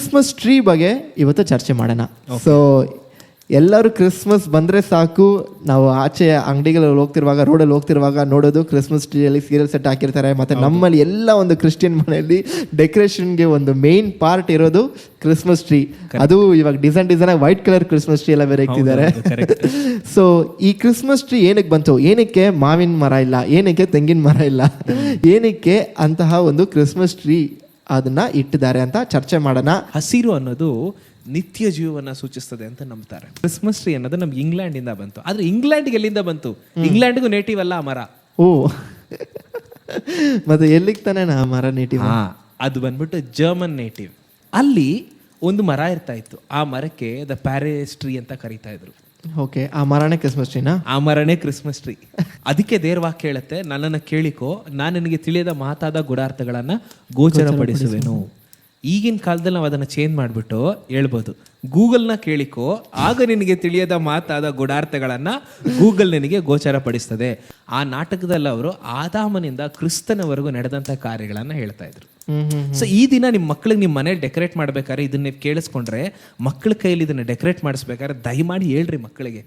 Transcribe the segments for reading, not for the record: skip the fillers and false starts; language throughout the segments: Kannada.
ಕ್ರಿಸ್ಮಸ್ ಟ್ರೀ ಬಗ್ಗೆ ಇವತ್ತು ಚರ್ಚೆ ಮಾಡೋಣ. ಸೊ ಎಲ್ಲರೂ ಕ್ರಿಸ್ಮಸ್ ಬಂದರೆ ಸಾಕು, ನಾವು ಆಚೆ ಅಂಗಡಿಗಳಲ್ಲಿ ಹೋಗ್ತಿರುವಾಗ, ರೋಡಲ್ಲಿ ಹೋಗ್ತಿರುವಾಗ ನೋಡೋದು ಕ್ರಿಸ್ಮಸ್ ಟ್ರೀಯಲ್ಲಿ ಸೀರಿಯಲ್ ಸೆಟ್ ಹಾಕಿರ್ತಾರೆ. ಮತ್ತು ನಮ್ಮಲ್ಲಿ ಎಲ್ಲ ಒಂದು ಕ್ರಿಶ್ಚಿಯನ್ ಮನೆಯಲ್ಲಿ ಡೆಕೋರೇಷನ್ಗೆ ಒಂದು ಮೇನ್ ಪಾರ್ಟ್ ಇರೋದು ಕ್ರಿಸ್ಮಸ್ ಟ್ರೀ. ಅದು ಇವಾಗ design white colour Christmas tree ಎಲ್ಲ ಬೇರೆ ಇಕ್ತಿದ್ದಾರೆ. ಸೊ ಈ ಕ್ರಿಸ್ಮಸ್ ಟ್ರೀ ಏನಕ್ಕೆ ಬಂತು, ಏನಕ್ಕೆ ಮಾವಿನ ಮರ ಇಲ್ಲ, ಏನಕ್ಕೆ ತೆಂಗಿನ ಮರ ಇಲ್ಲ, ಏನಕ್ಕೆ ಅಂತಹ ಒಂದು ಕ್ರಿಸ್ಮಸ್ ಟ್ರೀ ಅದನ್ನ ಇಟ್ಟಿದ್ದಾರೆ ಅಂತ ಚರ್ಚೆ ಮಾಡೋಣ. ಹಸಿರು ಅನ್ನೋದು ನಿತ್ಯ ಜೀವವನ್ನ ಸೂಚಿಸ್ತದೆ ಅಂತ ನಂಬ್ತಾರೆ. ಕ್ರಿಸ್ಮಸ್ ಟ್ರೀ ಅನ್ನೋದು ನಮ್ಗೆ ಇಂಗ್ಲೆಂಡ್ ಇಂದ ಬಂತು. ಆದ್ರೆ ಇಂಗ್ಲೆಂಡ್ಗೆ ಎಲ್ಲಿಂದ ಬಂತು? ಇಂಗ್ಲೆಂಡ್ಗೂ ನೇಟಿವ್ ಅಲ್ಲ ಆ ಮರ. ಓ ಮತ್ತೆ ಎಲ್ಲಿಗೆ ತಾನೇ ಆ ಮರ ನೇಟಿವ್? ಅದು ಬಂದ್ಬಿಟ್ಟು ಜರ್ಮನ್ ನೇಟಿವ್. ಅಲ್ಲಿ ಒಂದು ಮರ ಇರ್ತಾ ಇತ್ತು. ಆ ಮರಕ್ಕೆ ದ ಪ್ಯಾರಿಸ್ ಟ್ರೀ ಅಂತ ಕರೀತಾ ಇದ್ರು. ಓಕೆ, ಆ ಮರನೇ ಕ್ರಿಸ್ಮಸ್ ಟ್ರೀನಾ? ಆ ಮರನೇ ಕ್ರಿಸ್ಮಸ್ ಟ್ರೀ. ಅದಕ್ಕೆ ದೇವ್ರವಾಕ್ಯ ಹೇಳುತ್ತೆ, ನನ್ನನ್ನು ಕೇಳಿಕೋ, ನಾನು ನಿನಗೆ ತಿಳಿಯದ ಮಾತಾದ ಗುಡಾರ್ಥಗಳನ್ನ ಗೋಚರಪಡಿಸುವೆನು. ಈಗಿನ ಕಾಲದಲ್ಲಿ ನಾವು ಅದನ್ನು ಚೇಂಜ್ ಮಾಡಿಬಿಟ್ಟು ಹೇಳ್ಬೋದು, ಗೂಗಲ್ನ ಕೇಳಿಕೋ, ಆಗ ನಿನಗೆ ತಿಳಿಯದ ಮಾತಾದ ಗುಡಾರ್ಥಗಳನ್ನು ಗೂಗಲ್ ನಿನಗೆ ಗೋಚರಪಡಿಸ್ತದೆ. ಆ ನಾಟಕದಲ್ಲಿ ಅವರು ಆದಾಮನಿಂದ ಕ್ರಿಸ್ತನವರೆಗೂ ನಡೆದಂಥ ಕಾರ್ಯಗಳನ್ನು ಹೇಳ್ತಾ ಇದ್ರು. ಸೊ ಈ ದಿನ ನಿಮ್ಮ ಮಕ್ಳಿಗೆ ನಿಮ್ಮ ಮನೇಲಿ ಡೆಕೋರೇಟ್ ಮಾಡ್ಬೇಕಾದ್ರೆ ಇದನ್ನ ನೀವು ಕೇಳಿಸ್ಕೊಂಡ್ರೆ, ಮಕ್ಕಳ ಕೈಯಲ್ಲಿ ಇದನ್ನ ಡೆಕೋರೇಟ್ ಮಾಡಿಸ್ಬೇಕಾದ್ರೆ ದಯಮಾಡಿ ಹೇಳ್ರಿ ಮಕ್ಕಳಿಗೆ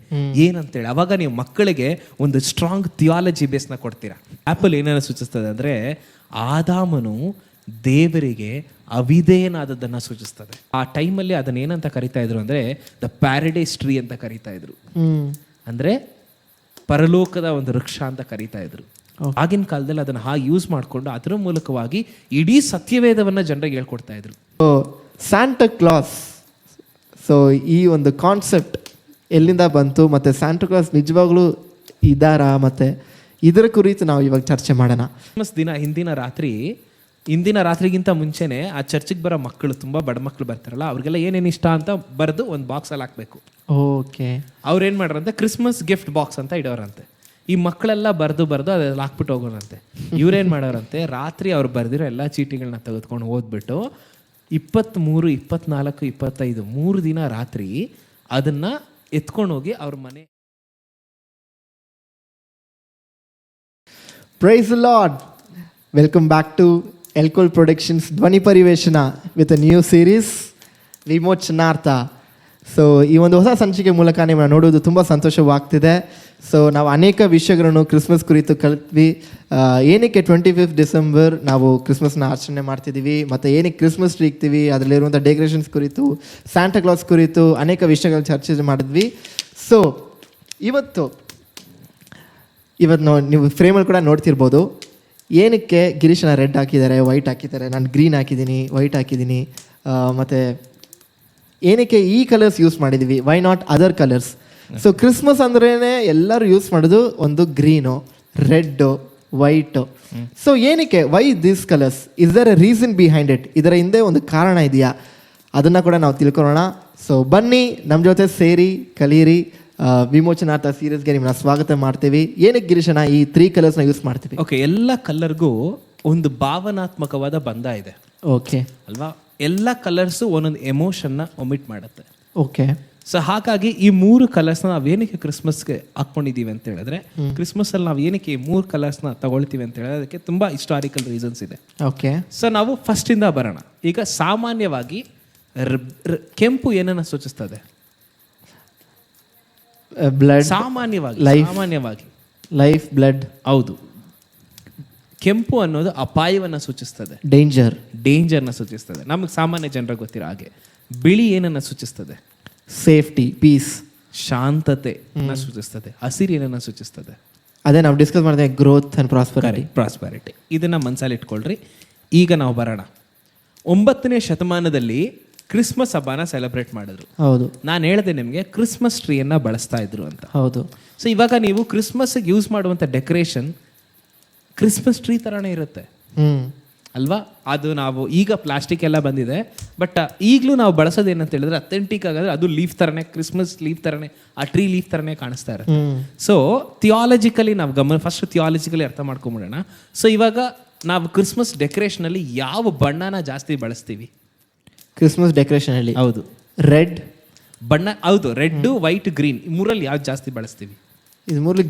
ಏನಂತೇಳಿ. ಅವಾಗ ನೀವು ಮಕ್ಕಳಿಗೆ ಒಂದು ಸ್ಟ್ರಾಂಗ್ ಥಿಯಾಲಜಿ ಬೇಸ್ನ ಕೊಡ್ತೀರಾ. ಆಪಲ್ ಏನೇನು ಸೂಚಿಸ್ತದೆ ಅಂದರೆ, ಆದಾಮನು ದೇವರಿಗೆ ಅವಿಧೇಯನಾದದ್ದನ್ನು ಸೂಚಿಸ್ತದೆ. ಆ ಟೈಮಲ್ಲಿ ಅದನ್ನ ಏನಂತ ಕರಿತಾ ಇದ್ರು ಅಂದ್ರೆ ದ ಪ್ಯಾರಡೈಸ್ ಟ್ರೀ ಅಂತ ಕರಿತಾ ಇದ್ರು. ಅಂದ್ರೆ ಪರಲೋಕದ ಒಂದು ವೃಕ್ಷ ಅಂತ ಕರಿತಾ ಇದ್ರು. ಆಗಿನ ಕಾಲದಲ್ಲಿ ಅದನ್ನ ಯೂಸ್ ಮಾಡಿಕೊಂಡು ಅದರ ಮೂಲಕವಾಗಿ ಇಡೀ ಸತ್ಯವೇದವನ್ನ ಜನರಿಗೆ ಹೇಳ್ಕೊಡ್ತಾ ಇದ್ರು. ಸ್ಯಾಂಟಾ ಕ್ಲಾಸ್, ಸೊ ಈ ಒಂದು ಕಾನ್ಸೆಪ್ಟ್ ಎಲ್ಲಿಂದ ಬಂತು, ಮತ್ತೆ ಸ್ಯಾಂಟಾ ಕ್ಲಾಸ್ ನಿಜವಾಗ್ಲೂ ಇದ್ದಾರಾ, ಮತ್ತೆ ಇದರ ಕುರಿತು ನಾವು ಇವಾಗ ಚರ್ಚೆ ಮಾಡೋಣ. ಕ್ರಿಸ್ಮಸ್ ದಿನ ಹಿಂದಿನ ರಾತ್ರಿಗಿಂತ ಮುಂಚೆನೆ ಆ ಚರ್ಚಿಗೆ ಬರೋ ಮಕ್ಕಳು, ತುಂಬಾ ಬಡ ಮಕ್ಕಳು ಬರ್ತಾರಲ್ಲ, ಅವ್ರಿಗೆಲ್ಲ ಏನೇನು ಇಷ್ಟ ಅಂತ ಬರೆದು ಒಂದು ಬಾಕ್ಸಲ್ಲಿ ಹಾಕ್ಬೇಕು. ಓಕೆ, ಅವ್ರೇನ್ ಮಾಡ್ರಂತೆ, ಕ್ರಿಸ್ಮಸ್ ಗಿಫ್ಟ್ ಬಾಕ್ಸ್ ಅಂತ ಇಡೋರಂತೆ. ಈ ಮಕ್ಕಳೆಲ್ಲ ಬರೆದು ಅದ್ರಲ್ಲಿ ಹಾಕ್ಬಿಟ್ಟು ಹೋಗೋರಂತೆ. ಇವ್ರೇನ್ ಮಾಡೋರಂತೆ, ರಾತ್ರಿ ಅವ್ರು ಬರ್ದಿರೋ ಎಲ್ಲ ಚೀಟಿಗಳನ್ನ ತೆಗೆದುಕೊಂಡು ಓದ್ಬಿಟ್ಟು 23, 24, 25 3 ದಿನ ರಾತ್ರಿ ಅದನ್ನ ಎತ್ಕೊಂಡು ಹೋಗಿ ಅವ್ರ ಮನೆ. Praise the Lord, welcome back to ಎಲ್ಕೋಲ್ ಪ್ರೊಡಕ್ಷನ್ಸ್ ಧ್ವನಿ ಪರಿವೇಶನ ವಿತ್ ಅ ನ್ಯೂ ಸೀರೀಸ್ ವಿಮೋಚನಾರ್ಥ. ಸೊ ಈ ಒಂದು ಹೊಸ ಸಂಚಿಕೆ ಮೂಲಕ ನಿಮ್ಮನ್ನು ನೋಡೋದು ತುಂಬ ಸಂತೋಷವಾಗ್ತಿದೆ. ಸೊ ನಾವು ಅನೇಕ ವಿಷಯಗಳನ್ನು ಕ್ರಿಸ್ಮಸ್ ಕುರಿತು ಕಲಿತ್ವಿ. ಏನಕ್ಕೆ 25 ಡಿಸೆಂಬರ್ ನಾವು ಕ್ರಿಸ್ಮಸ್ನ ಆಚರಣೆ ಮಾಡ್ತಿದ್ದೀವಿ, ಮತ್ತು ಏನಕ್ಕೆ ಕ್ರಿಸ್ಮಸ್ ಟ್ರೀ ಇಕ್ತೀವಿ, ಅದರಲ್ಲಿರುವಂಥ ಡೆಕೋರೇಷನ್ಸ್ ಕುರಿತು, ಸ್ಯಾಂಟಾ ಕ್ಲಾಸ್ ಕುರಿತು ಅನೇಕ ವಿಷಯಗಳು ಚರ್ಚೆ ಮಾಡಿದ್ವಿ. ಸೊ ಇವತ್ತು ನೀವು ಫ್ರೇಮಲ್ಲಿ ಕೂಡ ನೋಡ್ತಿರ್ಬೋದು, ಏನಕ್ಕೆ ಗಿರೀಶನ ರೆಡ್ ಹಾಕಿದ್ದಾರೆ, ವೈಟ್ ಹಾಕಿದ್ದಾರೆ, ನಾನು ಗ್ರೀನ್ ಹಾಕಿದ್ದೀನಿ, ವೈಟ್ ಹಾಕಿದ್ದೀನಿ, ಮತ್ತು ಏನಕ್ಕೆ ಈ ಕಲರ್ಸ್ ಯೂಸ್ ಮಾಡಿದ್ದೀವಿ, why not other colours. So Christmas ಅಂದ್ರೇ ಎಲ್ಲರೂ ಯೂಸ್ ಮಾಡೋದು ಒಂದು ಗ್ರೀನು, ರೆಡ್ಡು, ವೈಟು. ಸೊ ಏನಕ್ಕೆ, why this colours, is there a reason behind it, ಇದರ ಹಿಂದೆ ಒಂದು ಕಾರಣ ಇದೆಯಾ, ಅದನ್ನು ಕೂಡ ನಾವು ತಿಳ್ಕೊಳ್ಳೋಣ. ಸೊ ಬನ್ನಿ ನಮ್ಮ ಜೊತೆ ಸೇರಿ ಕಲೀರಿ. ವಿಮೋಚನಾರ್ಥ ಸೀರೀಸ್ಗೆ ನಿಮ್ಮನ್ನ ಸ್ವಾಗತ ಮಾಡ್ತೀವಿ. ಏನಕ್ಕೆ ಗಿರೀಶನ ಈ 3 ಕಲರ್ಸ್ನ ಯೂಸ್ ಮಾಡ್ತೀವಿ? ಓಕೆ, ಎಲ್ಲ ಕಲರ್ಗೂ ಒಂದು ಭಾವನಾತ್ಮಕವಾದ ಬಂಧ ಇದೆ. ಓಕೆ ಅಲ್ವಾ? ಎಲ್ಲ ಕಲರ್ಸು ಒಂದೊಂದು ಎಮೋಷನ್ನ ಒಮಿಟ್ ಮಾಡುತ್ತೆ. ಓಕೆ, ಸೊ ಹಾಗಾಗಿ ಈ 3 ಕಲರ್ಸ್ನ ನಾವು ಏನಕ್ಕೆ ಕ್ರಿಸ್ಮಸ್ಗೆ ಹಾಕ್ಕೊಂಡಿದ್ದೀವಿ ಅಂತ ಹೇಳಿದ್ರೆ, ಕ್ರಿಸ್ಮಸ್ ಅಲ್ಲಿ ನಾವು ಏನಕ್ಕೆ ಈ 3 ಕಲರ್ಸ್ನ ತಗೊಳ್ತೀವಿ ಅಂತ ಹೇಳಿದ್ರೆ, ಅದಕ್ಕೆ ತುಂಬಾ ಹಿಸ್ಟಾರಿಕಲ್ ರೀಸನ್ಸ್ ಇದೆ. ಓಕೆ, ಸೊ ನಾವು ಫಸ್ಟ್ ಇಂದ ಬರೋಣ. ಈಗ ಸಾಮಾನ್ಯವಾಗಿ ಕೆಂಪು ಏನನ್ನ ಸೂಚಿಸ್ತದೆ? ಬ್ಲಡ್. ಸಾಮಾನ್ಯವಾಗಿ ಲೈಫ್, ಬ್ಲಡ್. ಹೌದು. ಕೆಂಪು ಅನ್ನೋದು ಅಪಾಯವನ್ನು ಸೂಚಿಸ್ತದೆ, ಡೇಂಜರ್ನ ಸೂಚಿಸ್ತದೆ. ನಮಗೆ ಸಾಮಾನ್ಯ ಜನರಿಗೆ ಗೊತ್ತಿರೋ ಹಾಗೆ. ಬಿಳಿ ಏನನ್ನ ಸೂಚಿಸ್ತದೆ? ಸೇಫ್ಟಿ, ಪೀಸ್, ಶಾಂತತೆ ಸೂಚಿಸ್ತದೆ. ಹಸಿರು ಏನನ್ನ ಸೂಚಿಸ್ತದೆ? ಅದೇ ನಾವು ಡಿಸ್ಕಸ್ ಮಾಡಿದೆ, ಗ್ರೋತ್ ಅಂಡ್ ಪ್ರಾಸ್ಪರಿಟಿ. ಇದನ್ನ ಮನಸ್ಸಲ್ಲಿ ಇಟ್ಕೊಳ್ರಿ. ಈಗ ನಾವು ಬರೋಣ. 9ನೇ ಶತಮಾನದಲ್ಲಿ ಕ್ರಿಸ್ಮಸ್ ಹಬ್ಬನ ಸೆಲೆಬ್ರೇಟ್ ಮಾಡಿದ್ರು. ಹೌದು, ನಾನು ಹೇಳಿದೆ ನಿಮಗೆ ಕ್ರಿಸ್ಮಸ್ ಟ್ರೀಯನ್ನ ಬಳಸ್ತಾ ಇದ್ರು ಅಂತ. ಹೌದು. ಸೊ ಇವಾಗ ನೀವು ಕ್ರಿಸ್ಮಸ್ ಯೂಸ್ ಮಾಡುವಂಥ ಡೆಕೋರೇಷನ್ ಕ್ರಿಸ್ಮಸ್ ಟ್ರೀ ಥರನೇ ಇರುತ್ತೆ ಅಲ್ವಾ? ಅದು ನಾವು ಈಗ ಪ್ಲಾಸ್ಟಿಕ್ ಎಲ್ಲ ಬಂದಿದೆ, ಬಟ್ ಈಗಲೂ ನಾವು ಬಳಸೋದು ಏನಂತ ಹೇಳಿದ್ರೆ ಅಥೆಂಟಿಕ್ ಆಗಾದ್ರೆ ಅದು ಲೀಫ್ ಥರನೇ, ಕ್ರಿಸ್ಮಸ್ ಲೀಫ್ ಥರನೇ, ಆ ಟ್ರೀ ಲೀಫ್ ಥರನೇ ಕಾಣಿಸ್ತಾ ಇರುತ್ತೆ. ಸೊ ಥಿಯಾಲಜಿಕಲಿ ನಾವು ಫಸ್ಟ್ ಥಿಯಾಲಜಿಕಲಿ ಅರ್ಥ ಮಾಡ್ಕೊಂಬಿಡೋಣ. ಸೊ ಇವಾಗ ನಾವು ಕ್ರಿಸ್ಮಸ್ ಡೆಕೋರೇಷನಲ್ಲಿ ಯಾವ ಬಣ್ಣನ ಜಾಸ್ತಿ ಬಳಸ್ತೀವಿ? ಕ್ರಿಸ್ಮಸ್ ಡೆಕೋರೇಷನ್ ಅಲ್ಲಿ ಹೌದು, ರೆಡ್ ಬಣ್ಣ. ಹೌದು, ರೆಡ್, ವೈಟ್, ಗ್ರೀನ್, ಈ 3ರಲ್ಲಿ ಯಾವ್ದು ಜಾಸ್ತಿ ಬಳಸ್ತೀವಿ? ಇದು 3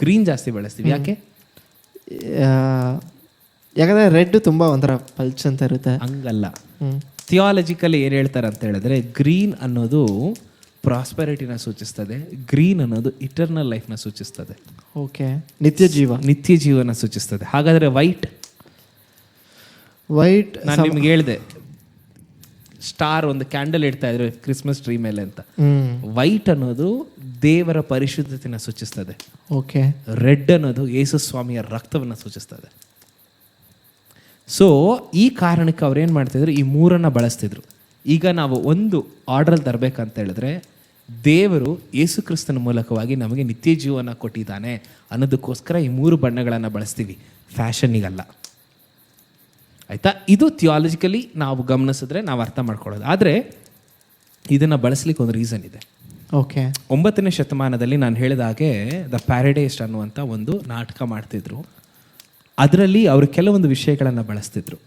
ಗ್ರೀನ್ ಜಾಸ್ತಿ ಬಳಸ್ತೀವಿ. ಯಾಕೆ? ಯಾಕಂದ್ರೆ ರೆಡ್ ತುಂಬಾ ಒಂಥರ ಪಲ್ಚ್ ಅಂತ ಇರುತ್ತೆ. ಹಂಗಲ್ಲ, ಥಿಯಾಲಜಿಕಲಿ ಏನು ಹೇಳ್ತಾರೆ ಅಂತ ಹೇಳಿದ್ರೆ, ಗ್ರೀನ್ ಅನ್ನೋದು ಪ್ರಾಸ್ಪೆರಿಟಿನ ಸೂಚಿಸ್ತದೆ, ಗ್ರೀನ್ ಅನ್ನೋದು ಇಟರ್ನಲ್ ಲೈಫ್ನ ಸೂಚಿಸ್ತದೆ, ಓಕೆ, ನಿತ್ಯ ಜೀವನ ಸೂಚಿಸ್ತದೆ. ಹಾಗಾದರೆ ವೈಟ್ ನಾನು ನಿಮ್ಗೆ ಹೇಳಿದೆ, ಸ್ಟಾರ್ ಒಂದು ಕ್ಯಾಂಡಲ್ ಇಡ್ತಾ ಇದ್ರು ಕ್ರಿಸ್ಮಸ್ ಟ್ರೀ ಮೇಲೆ ಅಂತ. ವೈಟ್ ಅನ್ನೋದು ದೇವರ ಪರಿಶುದ್ಧತೆನ ಸೂಚಿಸ್ತದೆ. ಓಕೆ. ರೆಡ್ ಅನ್ನೋದು ಯೇಸು ಸ್ವಾಮಿಯ ರಕ್ತವನ್ನು ಸೂಚಿಸ್ತದೆ. ಸೊ ಈ ಕಾರಣಕ್ಕೆ ಅವ್ರು ಏನು ಮಾಡ್ತಿದ್ರು, ಈ ಮೂರನ್ನು ಬಳಸ್ತಿದ್ರು. ಈಗ ನಾವು ಒಂದು ಆರ್ಡ್ರಲ್ಲಿ ತರಬೇಕಂತ ಹೇಳಿದ್ರೆ, ದೇವರು ಯೇಸು ಕ್ರಿಸ್ತನ ಮೂಲಕವಾಗಿ ನಮಗೆ ನಿತ್ಯ ಜೀವನ ಕೊಟ್ಟಿದ್ದಾನೆ ಅನ್ನೋದಕ್ಕೋಸ್ಕರ ಈ ಮೂರು ಬಣ್ಣಗಳನ್ನು ಬಳಸ್ತೀವಿ, ಫ್ಯಾಷನ್ನಿಗಲ್ಲ. ಆಯಿತಾ? ಇದು ಥಿಯಾಲಜಿಕಲಿ ನಾವು ಗಮನಿಸಿದ್ರೆ ನಾವು ಅರ್ಥ ಮಾಡ್ಕೊಳ್ಳೋದು. ಆದರೆ ಇದನ್ನು ಬಳಸಲಿಕ್ಕೆ ಒಂದು ರೀಸನ್ ಇದೆ. ಓಕೆ. 9ನೇ ಶತಮಾನದಲ್ಲಿ ನಾನು ಹೇಳಿದ ಹಾಗೆ ದ ಪ್ಯಾರಡೈಸ್ಟ್ ಅನ್ನುವಂಥ ಒಂದು ನಾಟಕ ಮಾಡ್ತಿದ್ರು. ಅದರಲ್ಲಿ ಅವರು ಕೆಲವೊಂದು ವಿಷಯಗಳನ್ನು ಬಳಸ್ತಿದ್ರು.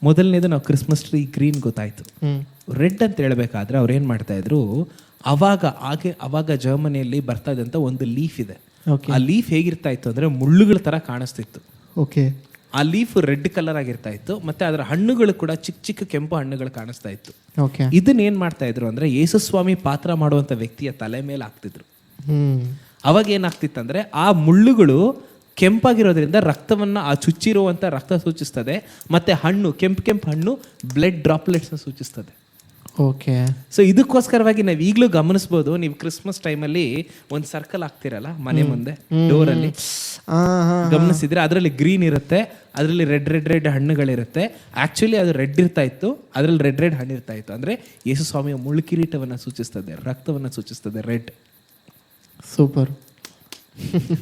ಮೊದಲನೇದು, ನಾವು ಕ್ರಿಸ್ಮಸ್ ಟ್ರೀ ಗ್ರೀನ್ ಗೊತ್ತಾಯಿತು. ರೆಡ್ ಅಂತ ಹೇಳಬೇಕಾದ್ರೆ ಅವ್ರು ಏನು ಮಾಡ್ತಾಯಿದ್ರು, ಅವಾಗ ಜರ್ಮನಿಯಲ್ಲಿ ಬರ್ತಾ ಇದ್ದಂಥ ಒಂದು ಲೀಫ್ ಇದೆ. ಆ ಲೀಫ್ ಹೇಗಿರ್ತಾ ಇತ್ತು ಅಂದರೆ ಮುಳ್ಳುಗಳ ಥರ ಕಾಣಿಸ್ತಿತ್ತು. ಓಕೆ. ಆ ಲೀಫ್ ರೆಡ್ ಕಲರ್ ಆಗಿರ್ತಾ ಇತ್ತು, ಮತ್ತೆ ಅದರ ಹಣ್ಣುಗಳು ಕೂಡ ಚಿಕ್ಕ ಚಿಕ್ಕ ಕೆಂಪು ಹಣ್ಣುಗಳು ಕಾಣಿಸ್ತಾ ಇತ್ತು. ಇದನ್ನ ಏನ್ ಮಾಡ್ತಾ ಇದ್ರು ಅಂದ್ರೆ, ಯೇಸುಸ್ವಾಮಿ ಪಾತ್ರ ಮಾಡುವಂತ ವ್ಯಕ್ತಿಯ ತಲೆ ಮೇಲೆ ಹಾಕ್ತಿದ್ರು. ಅವಾಗ ಏನಾಗ್ತಿತ್ತಂದ್ರೆ, ಆ ಮುಳ್ಳುಗಳು ಕೆಂಪಾಗಿರೋದ್ರಿಂದ ರಕ್ತವನ್ನ, ಆ ಚುಚ್ಚಿರುವಂತ ರಕ್ತ ಸೂಚಿಸ್ತದೆ, ಮತ್ತೆ ಹಣ್ಣು ಕೆಂಪು ಹಣ್ಣು ಬ್ಲಡ್ ಡ್ರಾಪ್ಲೆಟ್ಸ್ ಸೂಚಿಸ್ತದೆ. ಓಕೆ. ಸೊ ಇದಕ್ಕೋಸ್ಕರವಾಗಿ ನಾವು ಈಗಲೂ ಗಮನಿಸ್ಬೋದು, ನೀವು ಕ್ರಿಸ್ಮಸ್ ಟೈಮಲ್ಲಿ ಒಂದು ಸರ್ಕಲ್ ಹಾಕ್ತಿರಲ್ಲ ಮನೆ ಮುಂದೆ ಡೋರಲ್ಲಿ, ಗಮನಿಸಿದ್ರೆ ಅದರಲ್ಲಿ ಗ್ರೀನ್ ಇರುತ್ತೆ, ಅದರಲ್ಲಿ ರೆಡ್ ಹಣ್ಣುಗಳಿರುತ್ತೆ. ಆಕ್ಚುಲಿ ಅದು ರೆಡ್ ಇರ್ತಾ ಇತ್ತು, ಅದರಲ್ಲಿ ರೆಡ್ ಹಣ್ಣು ಇರ್ತಾ ಇತ್ತು. ಅಂದ್ರೆ ಯೇಸು ಸ್ವಾಮಿಯ ಮುಳ್ಳು ಕಿರೀಟವನ್ನು ಸೂಚಿಸ್ತದೆ, ರಕ್ತವನ್ನು ಸೂಚಿಸ್ತದೆ ರೆಡ್. ಸೂಪರ್.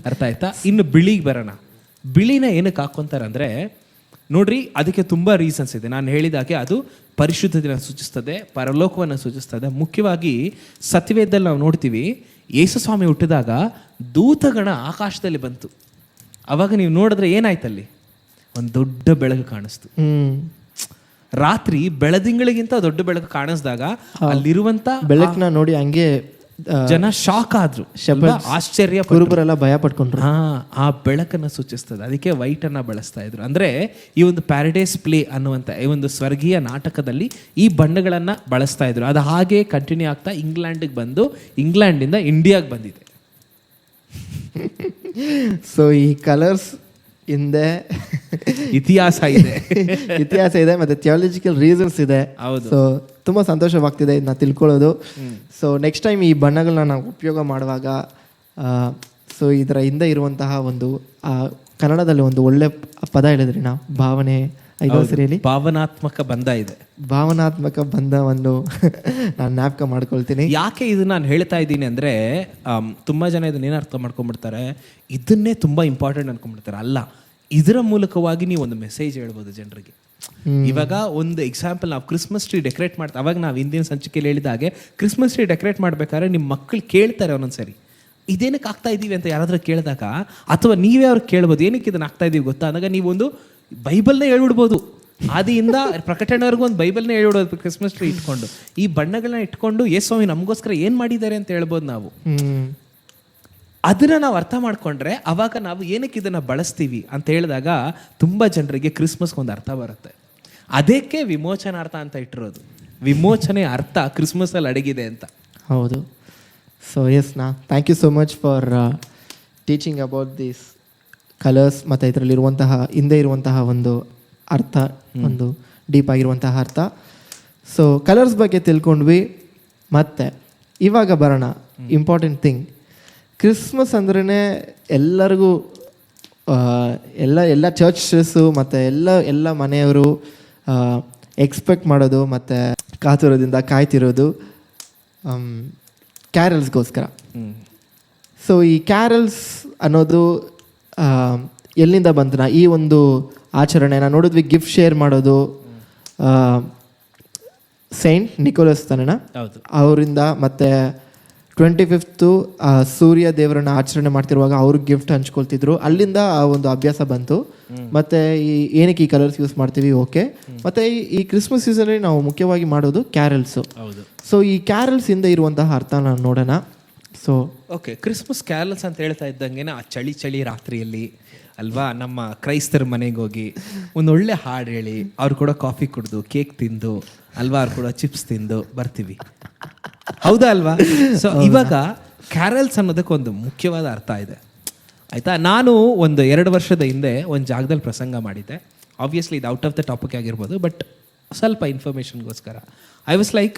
ಅರ್ಥ ಆಯ್ತಾ? ಇನ್ನು ಬಿಳಿಗೆ ಬರೋಣ. ಬಿಳಿನ ಏನಕ್ಕೆ ಹಾಕೊಂತಾರೆ ಅಂದ್ರೆ, ನೋಡ್ರಿ, ಅದಕ್ಕೆ ತುಂಬಾ ರೀಸನ್ಸ್ ಇದೆ. ನಾನು ಹೇಳಿದಾಗೆ ಅದು ಪರಿಶುದ್ಧತೆಯನ್ನು ಸೂಚಿಸ್ತದೆ, ಪರಲೋಕವನ್ನು ಸೂಚಿಸ್ತದೆ. ಮುಖ್ಯವಾಗಿ ಸತ್ಯವೇದದಲ್ಲಿ ನಾವು ನೋಡ್ತೀವಿ, ಯೇಸು ಸ್ವಾಮಿ ಹುಟ್ಟಿದಾಗ ದೂತಗಣ ಆಕಾಶದಲ್ಲಿ ಬಂತು. ಅವಾಗ ನೀವು ನೋಡಿದ್ರೆ ಏನಾಯ್ತಲ್ಲಿ, ಒಂದು ದೊಡ್ಡ ಬೆಳಕು ಕಾಣಿಸ್ತು. ರಾತ್ರಿ ಬೆಳದಿಂಗಳಿಗಿಂತ ದೊಡ್ಡ ಬೆಳಕು ಕಾಣಿಸಿದಾಗ ಅಲ್ಲಿರುವಂತ ಬೆಳಕನ್ನ ನೋಡಿ ಹಂಗೆ ಜನ ಶಾಕ್ ಆದ್ರು, ಆಶ್ಚರ್ಯ, ಕುರುಬರೆಲ್ಲ ಭಯ ಪಟ್ಕೊಂಡ್ರು. ಆ ಬೆಳಕನ್ನು ಸೂಚಿಸ್ತದೆ. ಅದಕ್ಕೆ ವೈಟ್ ಅನ್ನ ಬಳಸ್ತಾ ಇದ್ರು. ಅಂದ್ರೆ ಈ ಒಂದು ಪ್ಯಾರಡೈಸ್ ಪ್ಲೇ ಅನ್ನುವಂಥ ಈ ಒಂದು ಸ್ವರ್ಗೀಯ ನಾಟಕದಲ್ಲಿ ಈ ಬಣ್ಣಗಳನ್ನ ಬಳಸ್ತಾ ಇದ್ರು. ಅದು ಹಾಗೆ ಕಂಟಿನ್ಯೂ ಆಗ್ತಾ ಇಂಗ್ಲೆಂಡ್ಗೆ ಬಂದು, ಇಂಗ್ಲೆಂಡಿಂದ ಇಂಡಿಯಾಗೆ ಬಂದಿದೆ. ಸೊ ಈ ಕಲರ್ಸ್ ಹಿಂದೆ ಇತಿಹಾಸ ಇದೆ ಮತ್ತೆ ಥಿಯಾಲಜಿಕಲ್ ರೀಸನ್ಸ್ ಇದೆ. ಸೊ ತುಂಬ ಸಂತೋಷವಾಗ್ತಿದೆ ಇದನ್ನ ತಿಳ್ಕೊಳ್ಳೋದು. ಸೊ ನೆಕ್ಸ್ಟ್ ಟೈಮ್ ಈ ಬಣ್ಣಗಳನ್ನ ನಾವು ಉಪಯೋಗ ಮಾಡುವಾಗ, ಸೊ ಇದರ ಹಿಂದೆ ಇರುವಂತಹ ಒಂದು ಕನ್ನಡದಲ್ಲಿ ಒಂದು ಒಳ್ಳೆ ಪದ ಹೇಳಿದ್ರಿ ನಾವು, ಭಾವನೆ, ಭಾವನಾತ್ಮಕ ಬಂಧ ಇದೆ. ಭಾವನಾತ್ಮಕ ಬಂಧವನ್ನು ನಾನು ಜ್ಞಾಪಕ ಮಾಡ್ಕೊಳ್ತೀನಿ. ಯಾಕೆ ಇದು ನಾನು ಹೇಳ್ತಾ ಇದ್ದೀನಿ ಅಂದರೆ, ತುಂಬ ಜನ ಇದನ್ನ ಏನು ಅರ್ಥ ಮಾಡ್ಕೊಂಡ್ಬಿಡ್ತಾರೆ, ಇದನ್ನೇ ತುಂಬ ಇಂಪಾರ್ಟೆಂಟ್ ಅನ್ಕೊಂಡ್ಬಿಡ್ತಾರೆ. ಅಲ್ಲ, ಇದರ ಮೂಲಕವಾಗಿ ನೀವು ಒಂದು ಮೆಸೇಜ್ ಹೇಳ್ಬೋದು ಜನರಿಗೆ. ಇವಾಗ ಒಂದು ಎಕ್ಸಾಂಪಲ್, ನಾವು ಕ್ರಿಸ್ಮಸ್ ಟ್ರೀ ಡೆಕೋರೇಟ್ ಮಾಡ್ತಾ, ಅವಾಗ ನಾವು ಹಿಂದಿನ ಸಂಚಿಕೆಯಲ್ಲಿ ಹೇಳಿದ ಹಾಗೆ ಕ್ರಿಸ್ಮಸ್ ಟ್ರೀ ಡೆಕೋರೇಟ್ ಮಾಡ್ಬೇಕಾದ್ರೆ ನಿಮ್ಮ ಮಕ್ಕಳು ಕೇಳ್ತಾರೆ ಒಂದೊಂದ್ಸರಿ, ಇದೇನಕ್ಕೆ ಆಗ್ತಾ ಇದ್ದೀವಿ ಅಂತ ಯಾರಾದ್ರೂ ಕೇಳಿದಾಗ, ಅಥವಾ ನೀವೇ ಅವ್ರಿಗೆ ಕೇಳ್ಬೋದು, ಏನಕ್ಕೆ ಇದನ್ನ ಆಗ್ತಾ ಇದೀವಿ ಗೊತ್ತಾ ಅಂದಾಗ ನೀವೊಂದು ಬೈಬಲ್ನೇ ಹೇಳ್ಬಿಡ್ಬೋದು. ಆದಿಯಿಂದ ಪ್ರಕಟಣೆವರೆಗೂ ಒಂದು ಬೈಬಲ್ನೇ ಹೇಳ್ಬಿಡೋದು ಕ್ರಿಸ್ಮಸ್ ಟ್ರೀ ಇಟ್ಕೊಂಡು, ಈ ಬಣ್ಣಗಳನ್ನ ಇಟ್ಕೊಂಡು ಯೇಸು ಸ್ವಾಮಿ ನಮಗೋಸ್ಕರ ಏನು ಮಾಡಿದ್ದಾರೆ ಅಂತ ಹೇಳ್ಬೋದು ನಾವು. ಅದನ್ನ ನಾವು ಅರ್ಥ ಮಾಡ್ಕೊಂಡ್ರೆ ಅವಾಗ ನಾವು ಏನಕ್ಕೆ ಇದನ್ನ ಬಳಸ್ತೀವಿ ಅಂತ ಹೇಳಿದಾಗ ತುಂಬ ಜನರಿಗೆ ಕ್ರಿಸ್ಮಸ್ಗೆ ಒಂದು ಅರ್ಥ ಬರುತ್ತೆ. ಅದಕ್ಕೆ ವಿಮೋಚನಾರ್ಥ ಅಂತ ಇಟ್ಟಿರೋದು. ವಿಮೋಚನೆ ಅರ್ಥ ಕ್ರಿಸ್ಮಸಲ್ಲಿ ಅಡಗಿದೆ ಅಂತ. ಹೌದು. So yes thank you so much for teaching about these colours ಮತ್ತು ಇದರಲ್ಲಿರುವಂತಹ ಹಿಂದೆ ಇರುವಂತಹ ಒಂದು ಅರ್ಥ, ಒಂದು ಡೀಪ್ ಆಗಿರುವಂತಹ ಅರ್ಥ. ಸೊ ಕಲರ್ಸ್ ಬಗ್ಗೆ ತಿಳ್ಕೊಂಡ್ವಿ. ಮತ್ತು ಇವಾಗ ಬರೋಣ ಇಂಪಾರ್ಟೆಂಟ್ ಥಿಂಗ್. ಕ್ರಿಸ್ಮಸ್ ಅಂದ್ರೇ ಎಲ್ಲರಿಗೂ ಎಲ್ಲ ಚರ್ಚಸ್ಸು ಮತ್ತು ಎಲ್ಲ ಮನೆಯವರು ಎಕ್ಸ್ಪೆಕ್ಟ್ ಮಾಡೋದು ಮತ್ತು ಕಾತುರದಿಂದ ಕಾಯ್ತಿರೋದು ಕ್ಯಾರಲ್ಸ್ಗೋಸ್ಕರ. ಸೊ ಈ ಕ್ಯಾರಲ್ಸ್ ಅನ್ನೋದು ಎಲ್ಲಿಂದ ಬಂತು? ಈ ಒಂದು ಆಚರಣೆನ ನೋಡಿದ್ವಿ, ಗಿಫ್ಟ್ ಶೇರ್ ಮಾಡೋದು ಸೈಂಟ್ ನಿಕೋಲಸ್ ತಾನೇನ ಅವರಿಂದ, ಮತ್ತು 25th ಸೂರ್ಯ ದೇವರನ್ನ ಆಚರಣೆ ಮಾಡ್ತಿರುವಾಗ ಅವ್ರಿಗೆ ಗಿಫ್ಟ್ ಹಂಚ್ಕೊಳ್ತಿದ್ರು. ಅಲ್ಲಿಂದ ಆ ಒಂದು ಅಭ್ಯಾಸ ಬಂತು. ಮತ್ತು ಏನಕ್ಕೆ ಈ ಕಲರ್ಸ್ ಯೂಸ್ ಮಾಡ್ತೀವಿ, ಓಕೆ. ಮತ್ತು ಈ ಕ್ರಿಸ್ಮಸ್ ಸೀಸನಲ್ಲಿ ನಾವು ಮುಖ್ಯವಾಗಿ ಮಾಡೋದು ಕ್ಯಾರಲ್ಸು. ಸೊ ಈ ಕ್ಯಾರಲ್ಸ್ ಇಂದ ಇರುವಂತಹ ಅರ್ಥ ನಾವು ನೋಡೋಣ. ಸೊ ಓಕೆ, ಕ್ರಿಸ್ಮಸ್ ಕ್ಯಾರಲ್ಸ್ ಅಂತ ಹೇಳ್ತಾ ಇದ್ದಂಗೆ ಆ ಚಳಿ ರಾತ್ರಿಯಲ್ಲಿ ಅಲ್ವಾ? ನಮ್ಮ ಕ್ರೈಸ್ತರ ಮನೆಗೆ ಹೋಗಿ ಒಂದೊಳ್ಳೆ ಹಾಡು ಹೇಳಿ, ಅವ್ರು ಕೂಡ ಕಾಫಿ ಕುಡ್ದು, ಕೇಕ್ ತಿಂದು, ಅಲ್ವಾ, ಅವ್ರು ಕೂಡ ಚಿಪ್ಸ್ ತಿಂದು ಬರ್ತೀವಿ. ಹೌದಾ ಅಲ್ವಾ? ಸೊ ಇವಾಗ ಕ್ಯಾರಲ್ಸ್ ಅನ್ನೋದಕ್ಕೆ ಒಂದು ಮುಖ್ಯವಾದ ಅರ್ಥ ಇದೆ, ಆಯ್ತಾ? ನಾನು ಒಂದು 2 ವರ್ಷದ ಹಿಂದೆ ಒಂದು ಜಾಗದಲ್ಲಿ ಪ್ರಸಂಗ ಮಾಡಿದ್ದೆ. ಆಬ್ವಿಯಸ್ಲಿ ಇದು ಔಟ್ ಆಫ್ ದ ಟಾಪಿಕ್ ಆಗಿರ್ಬೋದು, ಬಟ್ ಸ್ವಲ್ಪ ಇನ್ಫಾರ್ಮೇಷನ್ಗೋಸ್ಕರ ಐ ವಾಸ್ ಲೈಕ್,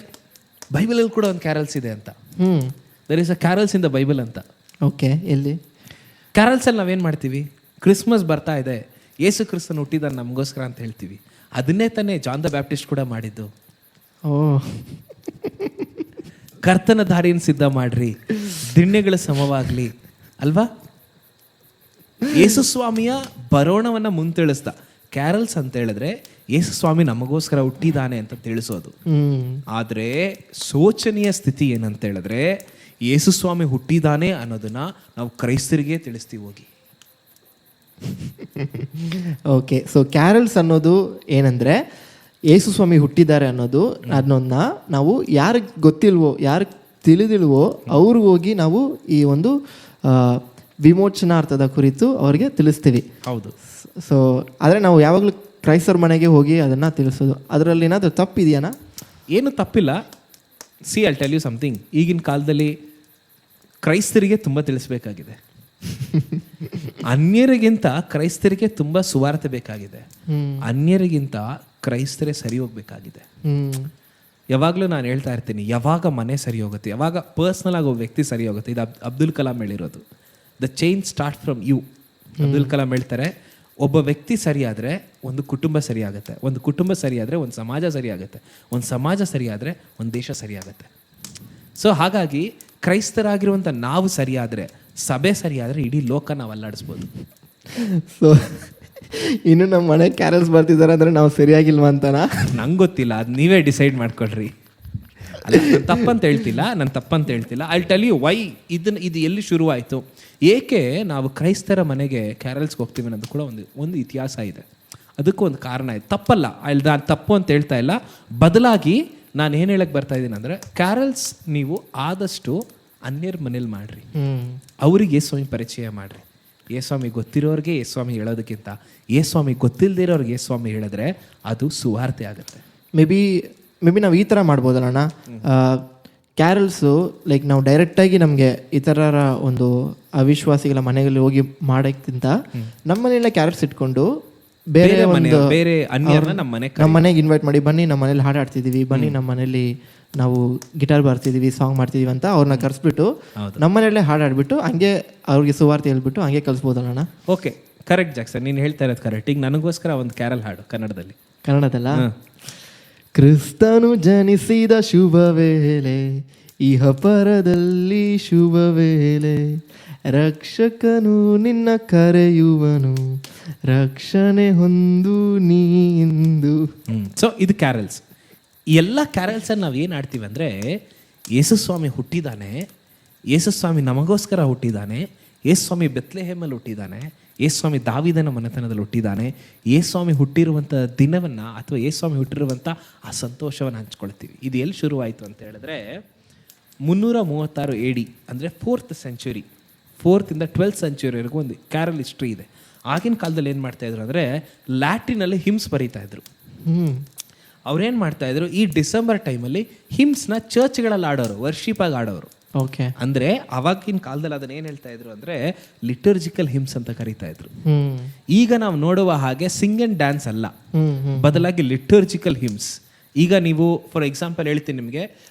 ಬೈಬಲಲ್ಲಿ ಕೂಡ ಒಂದು ಕ್ಯಾರಲ್ಸ್ ಇದೆ ಅಂತ. There is a carols in the Bible ಅಂತ. ಓಕೆ, ಎಲ್ಲಿ? ಕ್ಯಾರಲ್ಸಲ್ಲಿ ನಾವೇನು ಮಾಡ್ತೀವಿ? ಕ್ರಿಸ್ಮಸ್ ಬರ್ತಾ ಇದೆ, ಯೇಸು ಕ್ರಿಸ್ತನ ಹುಟ್ಟಿದ ನಮಗೋಸ್ಕರ ಅಂತ ಹೇಳ್ತೀವಿ. ಅದನ್ನೇ ತಾನೇ ಜಾನ್ ದ ಬ್ಯಾಪ್ಟಿಸ್ಟ್ ಕೂಡ ಮಾಡಿದ್ದು. ಓ, ಕರ್ತನ ದಾರಿಯನ್ನು ಸಿದ್ಧ ಮಾಡ್ರಿ, ದಿಣ್ಣೆಗಳ ಸಮವಾಗ್ಲಿ, ಅಲ್ವಾ? ಯೇಸು ಸ್ವಾಮಿಯ ಬರೋಣವನ್ನ ಮುಂತಿಳಿಸ್ದ. ಕ್ಯಾರಲ್ಸ್ ಅಂತ ಹೇಳಿದ್ರೆ ಯೇಸು ಸ್ವಾಮಿ ನಮಗೋಸ್ಕರ ಹುಟ್ಟಿದಾನೆ ಅಂತ ತಿಳಿಸೋದು. ಆದ್ರೆ ಶೋಚನೀಯ ಸ್ಥಿತಿ ಏನಂತ ಹೇಳಿದ್ರೆ, ಯೇಸು ಸ್ವಾಮಿ ಹುಟ್ಟಿದಾನೆ ಅನ್ನೋದನ್ನ ನಾವು ಕ್ರೈಸ್ತರಿಗೆ ತಿಳಿಸ್ತೀವಿ ಹೋಗಿ. ಓಕೆ, ಸೊ ಕ್ಯಾರಲ್ಸ್ ಅನ್ನೋದು ಏನಂದ್ರೆ ಯೇಸು ಸ್ವಾಮಿ ಹುಟ್ಟಿದ್ದಾರೆ ಅನ್ನೋದು, ಅದನ್ನ ನಾವು ಯಾರಿಗೆ ಗೊತ್ತಿಲ್ವೋ, ಯಾರಿಗೆ ತಿಳಿದಿಲ್ವೋ ಅವ್ರಿಗೆ ಹೋಗಿ ನಾವು ಈ ಒಂದು ವಿಮೋಚನಾರ್ಥದ ಕುರಿತು ಅವ್ರಿಗೆ ತಿಳಿಸ್ತೀವಿ. ಹೌದು. ಸೊ ಆದರೆ ನಾವು ಯಾವಾಗಲೂ ಕ್ರೈಸ್ತರ ಮನೆಗೆ ಹೋಗಿ ಅದನ್ನು ತಿಳಿಸೋದು, ಅದರಲ್ಲಿ ಏನಾದರೂ ತಪ್ಪಿದೆಯಾ? ಏನು ತಪ್ಪಿಲ್ಲ. See, I'll tell you something. ಈಗಿನ ಕಾಲದಲ್ಲಿ ಕ್ರೈಸ್ತರಿಗೆ ತುಂಬ ತಿಳಿಸ್ಬೇಕಾಗಿದೆ. ಅನ್ಯರಿಗಿಂತ ಕ್ರೈಸ್ತರಿಗೆ ತುಂಬ ಸುವಾರ್ತೆ ಬೇಕಾಗಿದೆ. ಅನ್ಯರಿಗಿಂತ ಕ್ರೈಸ್ತರೇ ಸರಿ ಹೋಗ್ಬೇಕಾಗಿದೆ. ಯಾವಾಗಲೂ ನಾನು ಹೇಳ್ತಾ ಇರ್ತೀನಿ, ಯಾವಾಗ ಮನೆ ಸರಿ ಹೋಗುತ್ತೆ, ಯಾವಾಗ ಪರ್ಸ್ನಲ್ ಆಗಿ ಒಬ್ಬ ವ್ಯಕ್ತಿ ಸರಿ ಹೋಗುತ್ತೆ. ಇದು ಅಬ್ದುಲ್ ಕಲಾಂ ಹೇಳಿರೋದು, the chain start from you. Abdul Kalam ಹೇಳ್ತಾರೆ, ಒಬ್ಬ ವ್ಯಕ್ತಿ ಸರಿಯಾದರೆ ಒಂದು ಕುಟುಂಬ ಸರಿಯಾಗುತ್ತೆ, ಒಂದು ಕುಟುಂಬ ಸರಿಯಾದರೆ ಒಂದು ಸಮಾಜ ಸರಿಯಾಗುತ್ತೆ, ಒಂದು ಸಮಾಜ ಸರಿಯಾದರೆ ಒಂದು ದೇಶ ಸರಿಯಾಗುತ್ತೆ. ಸೊ ಹಾಗಾಗಿ ಕ್ರೈಸ್ತರಾಗಿರುವಂಥ ನಾವು ಸರಿಯಾದರೆ, ಸಭೆ ಸರಿಯಾದರೆ ಇಡೀ ಲೋಕ ನಾವು ಅಲ್ಲಾಡಿಸ್ಬೋದು. ಸೊ ಇನ್ನು ನಮ್ಮ ಮನೆ ಕ್ಯಾರಲ್ಸ್ ಬರ್ತಿದ್ದಾರೆ ಅಂದರೆ ನಾವು ಸರಿಯಾಗಿಲ್ವಾ ಅಂತನಾ? ನಂಗೆ ಗೊತ್ತಿಲ್ಲ, ಅದು ನೀವೇ ಡಿಸೈಡ್ ಮಾಡ್ಕೊಳ್ರಿ. ಅಲ್ಲ, ನಾನು ತಪ್ಪಂತ ಹೇಳ್ತಿಲ್ಲ. ಐ ಟೆಲ್ ಯು ವೈ ಇದು ಎಲ್ಲಿ ಶುರುವಾಯಿತು, ಏಕೆ ನಾವು ಕ್ರೈಸ್ತರ ಮನೆಗೆ ಕ್ಯಾರಲ್ಸ್ಗೆ ಹೋಗ್ತೀವಿ ಅನ್ನೋದು ಕೂಡ ಒಂದು ಇತಿಹಾಸ ಇದೆ. ಅದಕ್ಕೂ ಒಂದು ಕಾರಣ ಇದೆ. ತಪ್ಪಲ್ಲ, ನಾನು ತಪ್ಪು ಅಂತ ಹೇಳ್ತಾ ಇಲ್ಲ. ಬದಲಾಗಿ ನಾನು ಏನು ಹೇಳಕ್ಕೆ ಬರ್ತಾ ಇದ್ದೀನಿ ಅಂದರೆ, ಕ್ಯಾರಲ್ಸ್ ನೀವು ಆದಷ್ಟು ಅನ್ಯರ ಮನೇಲಿ ಮಾಡ್ರಿ, ಅವ್ರಿಗೆ ಯೇಸ್ವಾಮಿ ಪರಿಚಯ ಮಾಡ್ರಿ. ಯೇಸ್ವಾಮಿ ಗೊತ್ತಿರೋರಿಗೆ ಯೇಸ್ವಾಮಿ ಹೇಳೋದಕ್ಕಿಂತ ಯೇಸ್ವಾಮಿ ಗೊತ್ತಿಲ್ಲದಿರೋರಿಗೆ ಯೇಸ್ವಾಮಿ ಹೇಳಿದ್ರೆ ಅದು ಸುವಾರ್ತೆ ಆಗುತ್ತೆ. ಮೇ ಬಿ ನಾವು ಈ ಥರ ಮಾಡ್ಬೋದಲ್ಲ, ಕ್ಯಾರಲ್ಸು ಲೈಕ್ ನಾವು ಡೈರೆಕ್ಟಾಗಿ ನಮಗೆ ಇತರರ ಒಂದು ಅವಿಶ್ವಾಸಿಗಳ ಮನೆಯಲ್ಲಿ ಹೋಗಿ ಮಾಡೋಕ್ಕಿಂತ ನಮ್ಮ ಮನೆಯಲ್ಲೇ ಕ್ಯಾರಲ್ಸ್ ಇಟ್ಕೊಂಡು ಬೇರೆ ಅನ್ಯರನ್ನ ನಮ್ಮ ಮನೆಗೆ ಇನ್ವೈಟ್ ಮಾಡಿ, ಬನ್ನಿ ನಮ್ಮ ಮನೇಲಿ ಹಾಡು ಆಡ್ತಿದ್ದೀವಿ, ಬನ್ನಿ ನಮ್ಮ ಮನೇಲಿ ನಾವು ಗಿಟಾರ್ ಬರ್ತಿದ್ದೀವಿ, ಸಾಂಗ್ ಮಾಡ್ತಿದ್ದೀವಿ ಅಂತ ಅವ್ರನ್ನ ಕರೆಸ್ಬಿಟ್ಟು ನಮ್ಮ ಮನೆಯಲ್ಲೇ ಹಾಡು ಆಡ್ಬಿಟ್ಟು ಹಂಗೆ ಅವ್ರಿಗೆ ಸುವಾರ್ತೆ ಹೇಳ್ಬಿಟ್ಟು ಹಂಗೆ ಕಲಿಸ್ಬೋದಲ್ಲ? ಓಕೆ, ಕರೆಕ್ಟ್ ಜಾಕ್ಸನ್, ನೀನು ಹೇಳ್ತಾ ಇರೋದು ಕರೆಕ್ಟ್. ಈಗ ನನಗೋಸ್ಕರ ಒಂದು ಕ್ಯಾರಲ್ ಹಾಡು ಕನ್ನಡದಲ್ಲ. ಕ್ರಿಸ್ತನು ಜನಿಸಿದ ಶುಭ ವೇಳೆ, ಇಹ ಪರದಲ್ಲಿ ಶುಭ ವೇಳೆ, ರಕ್ಷಕನು ನಿನ್ನ ಕರೆಯುವನು, ರಕ್ಷಣೆ ಹೊಂದು ನೀಂದು. ಸೊ ಇದು ಕ್ಯಾರಲ್ಸ್. ಎಲ್ಲ ಕ್ಯಾರಲ್ಸನ್ನು ನಾವು ಏನು ಆಡ್ತೀವಿ ಅಂದರೆ, ಯೇಸುಸ್ವಾಮಿ ಹುಟ್ಟಿದ್ದಾನೆ, ಯೇಸುಸ್ವಾಮಿ ನಮಗೋಸ್ಕರ ಹುಟ್ಟಿದ್ದಾನೆ, ಯೇಸುಸ್ವಾಮಿ ಬೆತ್ಲೆಹೇಮಲ್ಲಿ ಹುಟ್ಟಿದ್ದಾನೆ, ಯೇಸುಸ್ವಾಮಿ ದಾವಿದನ ಮನೆತನದಲ್ಲಿ ಹುಟ್ಟಿದ್ದಾನೆ, ಯೇಸುಸ್ವಾಮಿ ಹುಟ್ಟಿರುವಂಥ ದಿನವನ್ನು ಅಥವಾ ಯೇಸುಸ್ವಾಮಿ ಹುಟ್ಟಿರುವಂಥ ಆ ಸಂತೋಷವನ್ನು ಹಂಚ್ಕೊಳ್ತೀವಿ. ಇದು ಎಲ್ಲಿ ಶುರುವಾಯಿತು ಅಂತ ಹೇಳಿದ್ರೆ 336 AD ಅಂದರೆ 4th century, 4th ಇಂದ 12th centuryವರೆಗೂ ಒಂದು ಕ್ಯಾರಲ್ ಹಿಸ್ಟ್ರಿ ಇದೆ. ಆಗಿನ ಕಾಲದಲ್ಲಿ ಏನು ಮಾಡ್ತಾಯಿದ್ರು ಅಂದರೆ, ಲ್ಯಾಟಿನಲ್ಲಿ ಹಿಮ್ಸ್ ಬರೀತಾಯಿದ್ರು. ಅವ್ರೇನು ಮಾಡ್ತಾಯಿದ್ರು, ಈ ಡಿಸೆಂಬರ್ ಟೈಮಲ್ಲಿ ಹಿಮ್ಸ್ನ ಚರ್ಚ್ಗಳಲ್ಲಿ ಆಡೋರು, ವರ್ಷಿಪಾಗಿ ಆಡೋರು. ಓಕೆ, ಅಂದರೆ ಅವಾಗಿನ ಕಾಲದಲ್ಲಿ ಅದನ್ನ ಏನು ಹೇಳ್ತಾ ಇದ್ರು ಅಂದರೆ ಲಿಟರ್ಜಿಕಲ್ ಹಿಮ್ಸ್ ಅಂತ ಕರೀತಾ ಇದ್ರು. ಈಗ ನಾವು ನೋಡುವ ಹಾಗೆ ಸಿಂಗ್ ಅಂಡ್ ಡ್ಯಾನ್ಸ್ ಅಲ್ಲ, ಬದಲಾಗಿ ಲಿಟರ್ಜಿಕಲ್ ಹಿಮ್ಸ್. ಈಗ ನೀವು ಫಾರ್ ಎಕ್ಸಾಂಪಲ್ ಹೇಳ್ತೀನಿ ನಿಮಗೆ,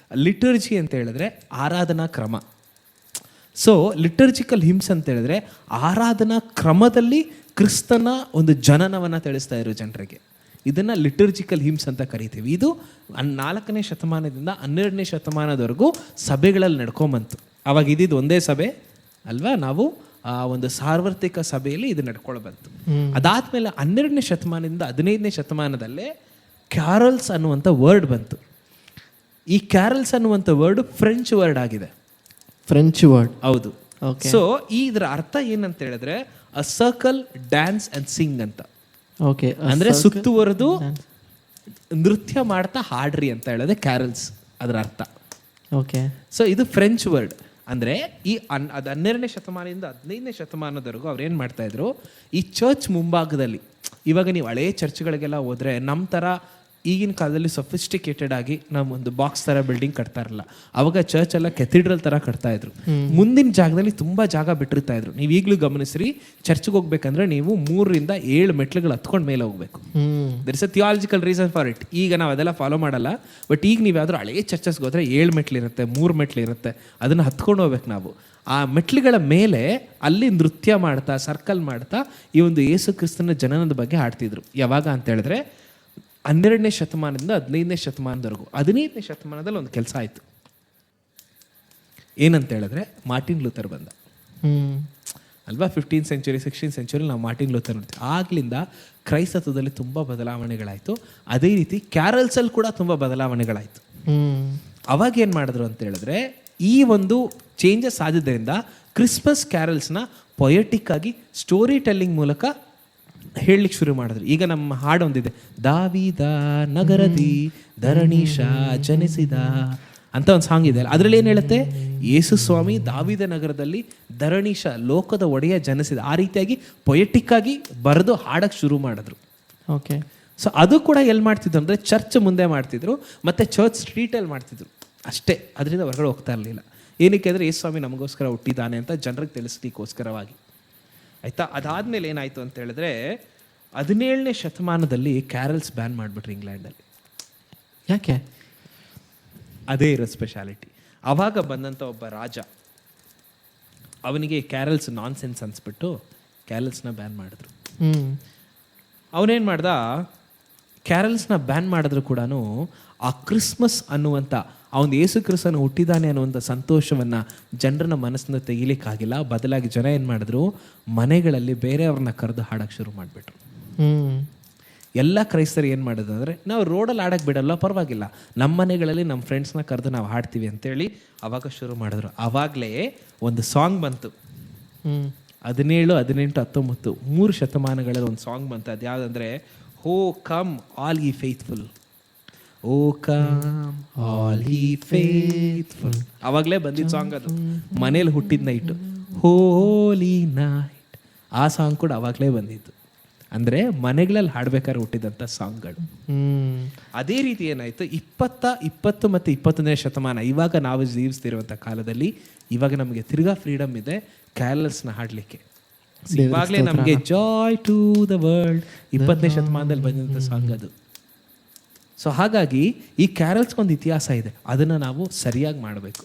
ಲಿಟರ್ಜಿ ಅಂತ ಹೇಳಿದ್ರೆ ಆರಾಧನಾ ಕ್ರಮ. ಸೊ ಲಿಟರ್ಜಿಕಲ್ ಹಿಮ್ಸ್ ಅಂತ ಹೇಳಿದ್ರೆ ಆರಾಧನಾ ಕ್ರಮದಲ್ಲಿ ಕ್ರಿಸ್ತನ ಒಂದು ಜನನವನ್ನು ತಿಳಿಸ್ತಾ ಇರೋ ಜನರಿಗೆ. ಇದನ್ನು ಲಿಟರ್ಜಿಕಲ್ ಹಿಮ್ಸ್ ಅಂತ ಕರಿತೀವಿ. ಇದು 4ನೇ ಶತಮಾನದಿಂದ 12ನೇ ಶತಮಾನದವರೆಗೂ ಸಭೆಗಳಲ್ಲಿ ನಡ್ಕೊಂಬಂತು. ಅವಾಗ ಇದ್ದಿದ್ದು ಒಂದೇ ಸಭೆ ಅಲ್ವಾ, ನಾವು ಒಂದು ಸಾರ್ವತ್ರಿಕ ಸಭೆಯಲ್ಲಿ ಇದು ನಡ್ಕೊಳ್ಬಂತು. ಅದಾದಮೇಲೆ 12ನೇ ಶತಮಾನದಿಂದ 15ನೇ ಶತಮಾನದಲ್ಲೇ ಕ್ಯಾರಲ್ಸ್ ಅನ್ನುವಂಥ ವರ್ಡ್ ಬಂತು. ಈ ಕ್ಯಾರಲ್ಸ್ ಅನ್ನುವಂಥ ವರ್ಡ್ ಫ್ರೆಂಚ್ ವರ್ಡ್ ಆಗಿದೆ. ಫ್ರೆಂಚ್ ವರ್ಡ್, ಹೌದು. ಸೊ ಇದರ ಅರ್ಥ ಏನಂತ ಹೇಳಿದ್ರೆ a circle dance and Singh ಅಂತ. ಓಕೆ, ಅಂದ್ರೆ ಸುತ್ತುವರೆದು ನೃತ್ಯ ಮಾಡ್ತಾ ಹಾಡ್ರಿ ಅಂತ ಹೇಳೋದೆ ಕ್ಯಾರಲ್ಸ್, ಅದರ ಅರ್ಥ. ಓಕೆ. ಸೊ ಇದು ಫ್ರೆಂಚ್ ವರ್ಡ್. ಅಂದರೆ ಈ ಅದು 12ನೇ ಶತಮಾನದಿಂದ 15ನೇ ಶತಮಾನದವರೆಗೂ ಅವ್ರು ಏನು ಮಾಡ್ತಾಯಿದ್ರು, ಈ ಚರ್ಚ್ ಮುಂಭಾಗದಲ್ಲಿ, ಇವಾಗ ನೀವು ಹಳೇ ಚರ್ಚ್ಗಳಿಗೆಲ್ಲ ಹೋದರೆ ನಮ್ಮ ಥರ ಈಗಿನ ಕಾಲದಲ್ಲಿ ಸೊಫಿಸ್ಟಿಕೇಟೆಡ್ ಆಗಿ ನಮ್ಮ ಒಂದು ಬಾಕ್ಸ್ ಥರ ಬಿಲ್ಡಿಂಗ್ ಕಟ್ತಾ ಇರಲ್ಲ. ಅವಾಗ ಚರ್ಚ್ ಎಲ್ಲ ಕೆಥಿಡ್ರಲ್ ಥರ ಕಟ್ತಾ ಇದ್ರು. ಮುಂದಿನ ಜಾಗದಲ್ಲಿ ತುಂಬ ಜಾಗ ಬಿಟ್ಟಿರ್ತಾ ಇದ್ರು. ನೀವು ಈಗಲೂ ಗಮನಿಸ್ರಿ, ಚರ್ಚ್ಗೆ ಹೋಗ್ಬೇಕಂದ್ರೆ ನೀವು 3 ರಿಂದ 7 ಮೆಟ್ಲುಗಳು ಹತ್ಕೊಂಡು ಮೇಲೆ ಹೋಗ್ಬೇಕು. There is a theological reason for it. ಈಗ ನಾವು ಅದೆಲ್ಲ ಫಾಲೋ ಮಾಡಲ್ಲ. ಬಟ್ ಈಗ ನೀವು ಯಾವ್ದಾದ್ರು ಹಳೇ ಚರ್ಚಸ್ಗೆ ಹೋದ್ರೆ 7 ಮೆಟ್ಲಿರುತ್ತೆ, 3 ಮೆಟ್ಲಿರುತ್ತೆ, ಅದನ್ನು ಹತ್ಕೊಂಡು ಹೋಗ್ಬೇಕು ನಾವು. ಆ ಮೆಟ್ಲುಗಳ ಮೇಲೆ ಅಲ್ಲಿ ನೃತ್ಯ ಮಾಡ್ತಾ, ಸರ್ಕಲ್ ಮಾಡ್ತಾ ಈ ಒಂದು ಯೇಸು ಕ್ರಿಸ್ತನ ಜನನದ ಬಗ್ಗೆ ಹಾಡ್ತಿದ್ರು. ಯಾವಾಗ ಅಂತ ಹೇಳಿದ್ರೆ 12ನೇ ಶತಮಾನದಿಂದ 15ನೇ ಶತಮಾನದವರೆಗೂ. 15ನೇ ಶತಮಾನದಲ್ಲಿ ಒಂದು ಕೆಲಸ ಆಯಿತು. ಏನಂತ ಹೇಳಿದ್ರೆ ಮಾರ್ಟಿನ್ ಲೂಥರ್ ಬಂದ ಅಲ್ವಾ. 15th ಸೆಂಚುರಿ 16th ಸೆಂಚುರಿ ನಾವು ಮಾರ್ಟಿನ್ ಲೂಥರ್ ನೋಡ್ತೀವಿ. ಆಗ್ಲಿಂದ ಕ್ರೈಸ್ತತ್ವದಲ್ಲಿ ತುಂಬ ಬದಲಾವಣೆಗಳಾಯಿತು. ಅದೇ ರೀತಿ ಕ್ಯಾರಲ್ಸಲ್ಲಿ ಕೂಡ ತುಂಬ ಬದಲಾವಣೆಗಳಾಯಿತು. ಅವಾಗ ಏನು ಮಾಡಿದ್ರು ಅಂತ ಹೇಳಿದ್ರೆ, ಈ ಒಂದು ಚೇಂಜಸ್ ಆದಿದ್ದರಿಂದ ಕ್ರಿಸ್ಮಸ್ ಕ್ಯಾರಲ್ಸ್ನ ಪೊಯೆಟಿಕ್ ಆಗಿ ಸ್ಟೋರಿ ಟೆಲ್ಲಿಂಗ್ ಮೂಲಕ ಹೇಳಲಿಕ್ಕೆ ಶುರು ಮಾಡಿದ್ರು. ಈಗ ನಮ್ಮ ಹಾಡು ಒಂದಿದೆ, ದಾವಿದ ನಗರದಿ ಧರಣೀಶ ಜನಿಸಿದ ಅಂತ ಒಂದು ಸಾಂಗ್ ಇದೆ. ಅದರಲ್ಲಿ ಏನು ಹೇಳುತ್ತೆ, ಯೇಸು ಸ್ವಾಮಿ ದಾವಿದ ನಗರದಲ್ಲಿ ಧರಣೀಶ ಲೋಕದ ಒಡೆಯ ಜನಿಸಿದ. ಆ ರೀತಿಯಾಗಿ ಪೊಯೆಟಿಕ್ ಆಗಿ ಬರೆದು ಹಾಡಕ್ಕೆ ಶುರು ಮಾಡಿದ್ರು. ಓಕೆ. ಸೊ ಅದು ಕೂಡ ಎಲ್ಲಿ ಮಾಡ್ತಿದ್ರು ಅಂದರೆ ಚರ್ಚ್ ಮುಂದೆ ಮಾಡ್ತಿದ್ರು, ಮತ್ತು ಚರ್ಚ್ ಸ್ಟ್ರೀಟಲ್ಲಿ ಮಾಡ್ತಿದ್ರು ಅಷ್ಟೇ. ಅದರಿಂದ ಹೊರಗಡೆ ಹೋಗ್ತಾ ಇರಲಿಲ್ಲ. ಏನಕ್ಕೆ ಅಂದರೆ ಯೇಸು ಸ್ವಾಮಿ ನಮಗೋಸ್ಕರ ಹುಟ್ಟಿದ್ದಾನೆ ಅಂತ ಜನರಿಗೆ ತಿಳಿಸ್ಲಿಕ್ಕೋಸ್ಕರವಾಗಿ. ಆಯಿತಾ. ಅದಾದಮೇಲೆ ಏನಾಯಿತು ಅಂತ ಹೇಳಿದ್ರೆ 17ನೇ ಶತಮಾನದಲ್ಲಿ ಕ್ಯಾರಲ್ಸ್ ಬ್ಯಾನ್ ಮಾಡಿಬಿಟ್ರು ಇಂಗ್ಲೆಂಡಲ್ಲಿ. ಯಾಕೆ? ಅದೇ ಇರೋ ಸ್ಪೆಷಾಲಿಟಿ. ಆವಾಗ ಬಂದಂಥ ಒಬ್ಬ ರಾಜ, ಅವನಿಗೆ ಕ್ಯಾರಲ್ಸ್ ನಾನ್ ಸೆನ್ಸ್ ಅನ್ಸ್ಬಿಟ್ಟು ಕ್ಯಾರಲ್ಸ್ನ ಬ್ಯಾನ್ ಮಾಡಿದ್ರು. ಅವನೇನು ಮಾಡ್ದ, ಕ್ಯಾರಲ್ಸ್ನ ಬ್ಯಾನ್ ಮಾಡಿದ್ರು ಕೂಡ ಆ ಕ್ರಿಸ್ಮಸ್ ಅನ್ನುವಂಥ ಆ ಒಂದು ಯೇಸು ಕ್ರಿಸ್ತನು ಹುಟ್ಟಿದ್ದಾನೆ ಅನ್ನುವಂಥ ಸಂತೋಷವನ್ನು ಜನರನ್ನ ಮನಸ್ಸಿಂದ ತೆಗಿಲಿಕ್ಕಾಗಿಲ್ಲ. ಬದಲಾಗಿ ಜನ ಏನು ಮಾಡಿದ್ರು, ಮನೆಗಳಲ್ಲಿ ಬೇರೆಯವ್ರನ್ನ ಕರೆದು ಹಾಡೋಕ್ಕೆ ಶುರು ಮಾಡಿಬಿಟ್ರು. ಎಲ್ಲ ಕ್ರೈಸ್ತರು ಏನು ಮಾಡೋದು ಅಂದರೆ, ನಾವು ರೋಡಲ್ಲಿ ಆಡೋಕ್ಕೆ ಬಿಡಲ್ಲ, ಪರವಾಗಿಲ್ಲ, ನಮ್ಮ ಮನೆಗಳಲ್ಲಿ ನಮ್ಮ ಫ್ರೆಂಡ್ಸ್ನ ಕರೆದು ನಾವು ಹಾಡ್ತೀವಿ ಅಂತೇಳಿ ಅವಾಗ ಶುರು ಮಾಡಿದ್ರು. ಆವಾಗಲೇ ಒಂದು ಸಾಂಗ್ ಬಂತು. 17, 18, 19 3 ಶತಮಾನಗಳಲ್ಲಿ ಒಂದು ಸಾಂಗ್ ಬಂತು. ಅದು ಯಾವುದಂದರೆ, ಹೋ ಕಮ್ ಆಲ್ ಈ ಫೇತ್ಫುಲ್, ಓ ಕಮ್ ಆಲ್ ಈ ಫೇತ್ಫುಲ್. ಆವಾಗಲೇ ಬಂದಿದ್ದು ಸಾಂಗ್ ಅದು. ಮನೇಲಿ ಹುಟ್ಟಿದ ನೈಟು, ಹೋಲಿ ನೈಟ್, ಆ ಸಾಂಗ್ ಕೂಡ ಆವಾಗಲೇ ಬಂದಿತ್ತು. ಅಂದರೆ ಮನೆಗಳಲ್ಲಿ ಹಾಡ್ಬೇಕಾದ್ರೆ ಹುಟ್ಟಿದಂಥ ಸಾಂಗ್ಗಳು. ಅದೇ ರೀತಿ ಏನಾಯಿತು, 20 ಮತ್ತು 21ನೇ ಶತಮಾನ, ಇವಾಗ ನಾವು ಜೀವಿಸ್ತಿರುವಂಥ ಕಾಲದಲ್ಲಿ ಇವಾಗ ನಮಗೆ ತಿರ್ಗಾ ಫ್ರೀಡಮ್ ಇದೆ ಕ್ಯಾರಲ್ಸ್ನ ಹಾಡಲಿಕ್ಕೆ. ಇವಾಗಲೇ ನಮಗೆ ಜಾಯ್ ಟು ದ ವರ್ಲ್ಡ್ 20ನೇ ಶತಮಾನದಲ್ಲಿ ಬಂದಂಥ ಸಾಂಗ್ ಅದು. ಸೊ ಹಾಗಾಗಿ ಈ ಕ್ಯಾರಲ್ಸ್ಗೊಂದು ಇತಿಹಾಸ ಇದೆ, ಅದನ್ನು ನಾವು ಸರಿಯಾಗಿ ಮಾಡಬೇಕು.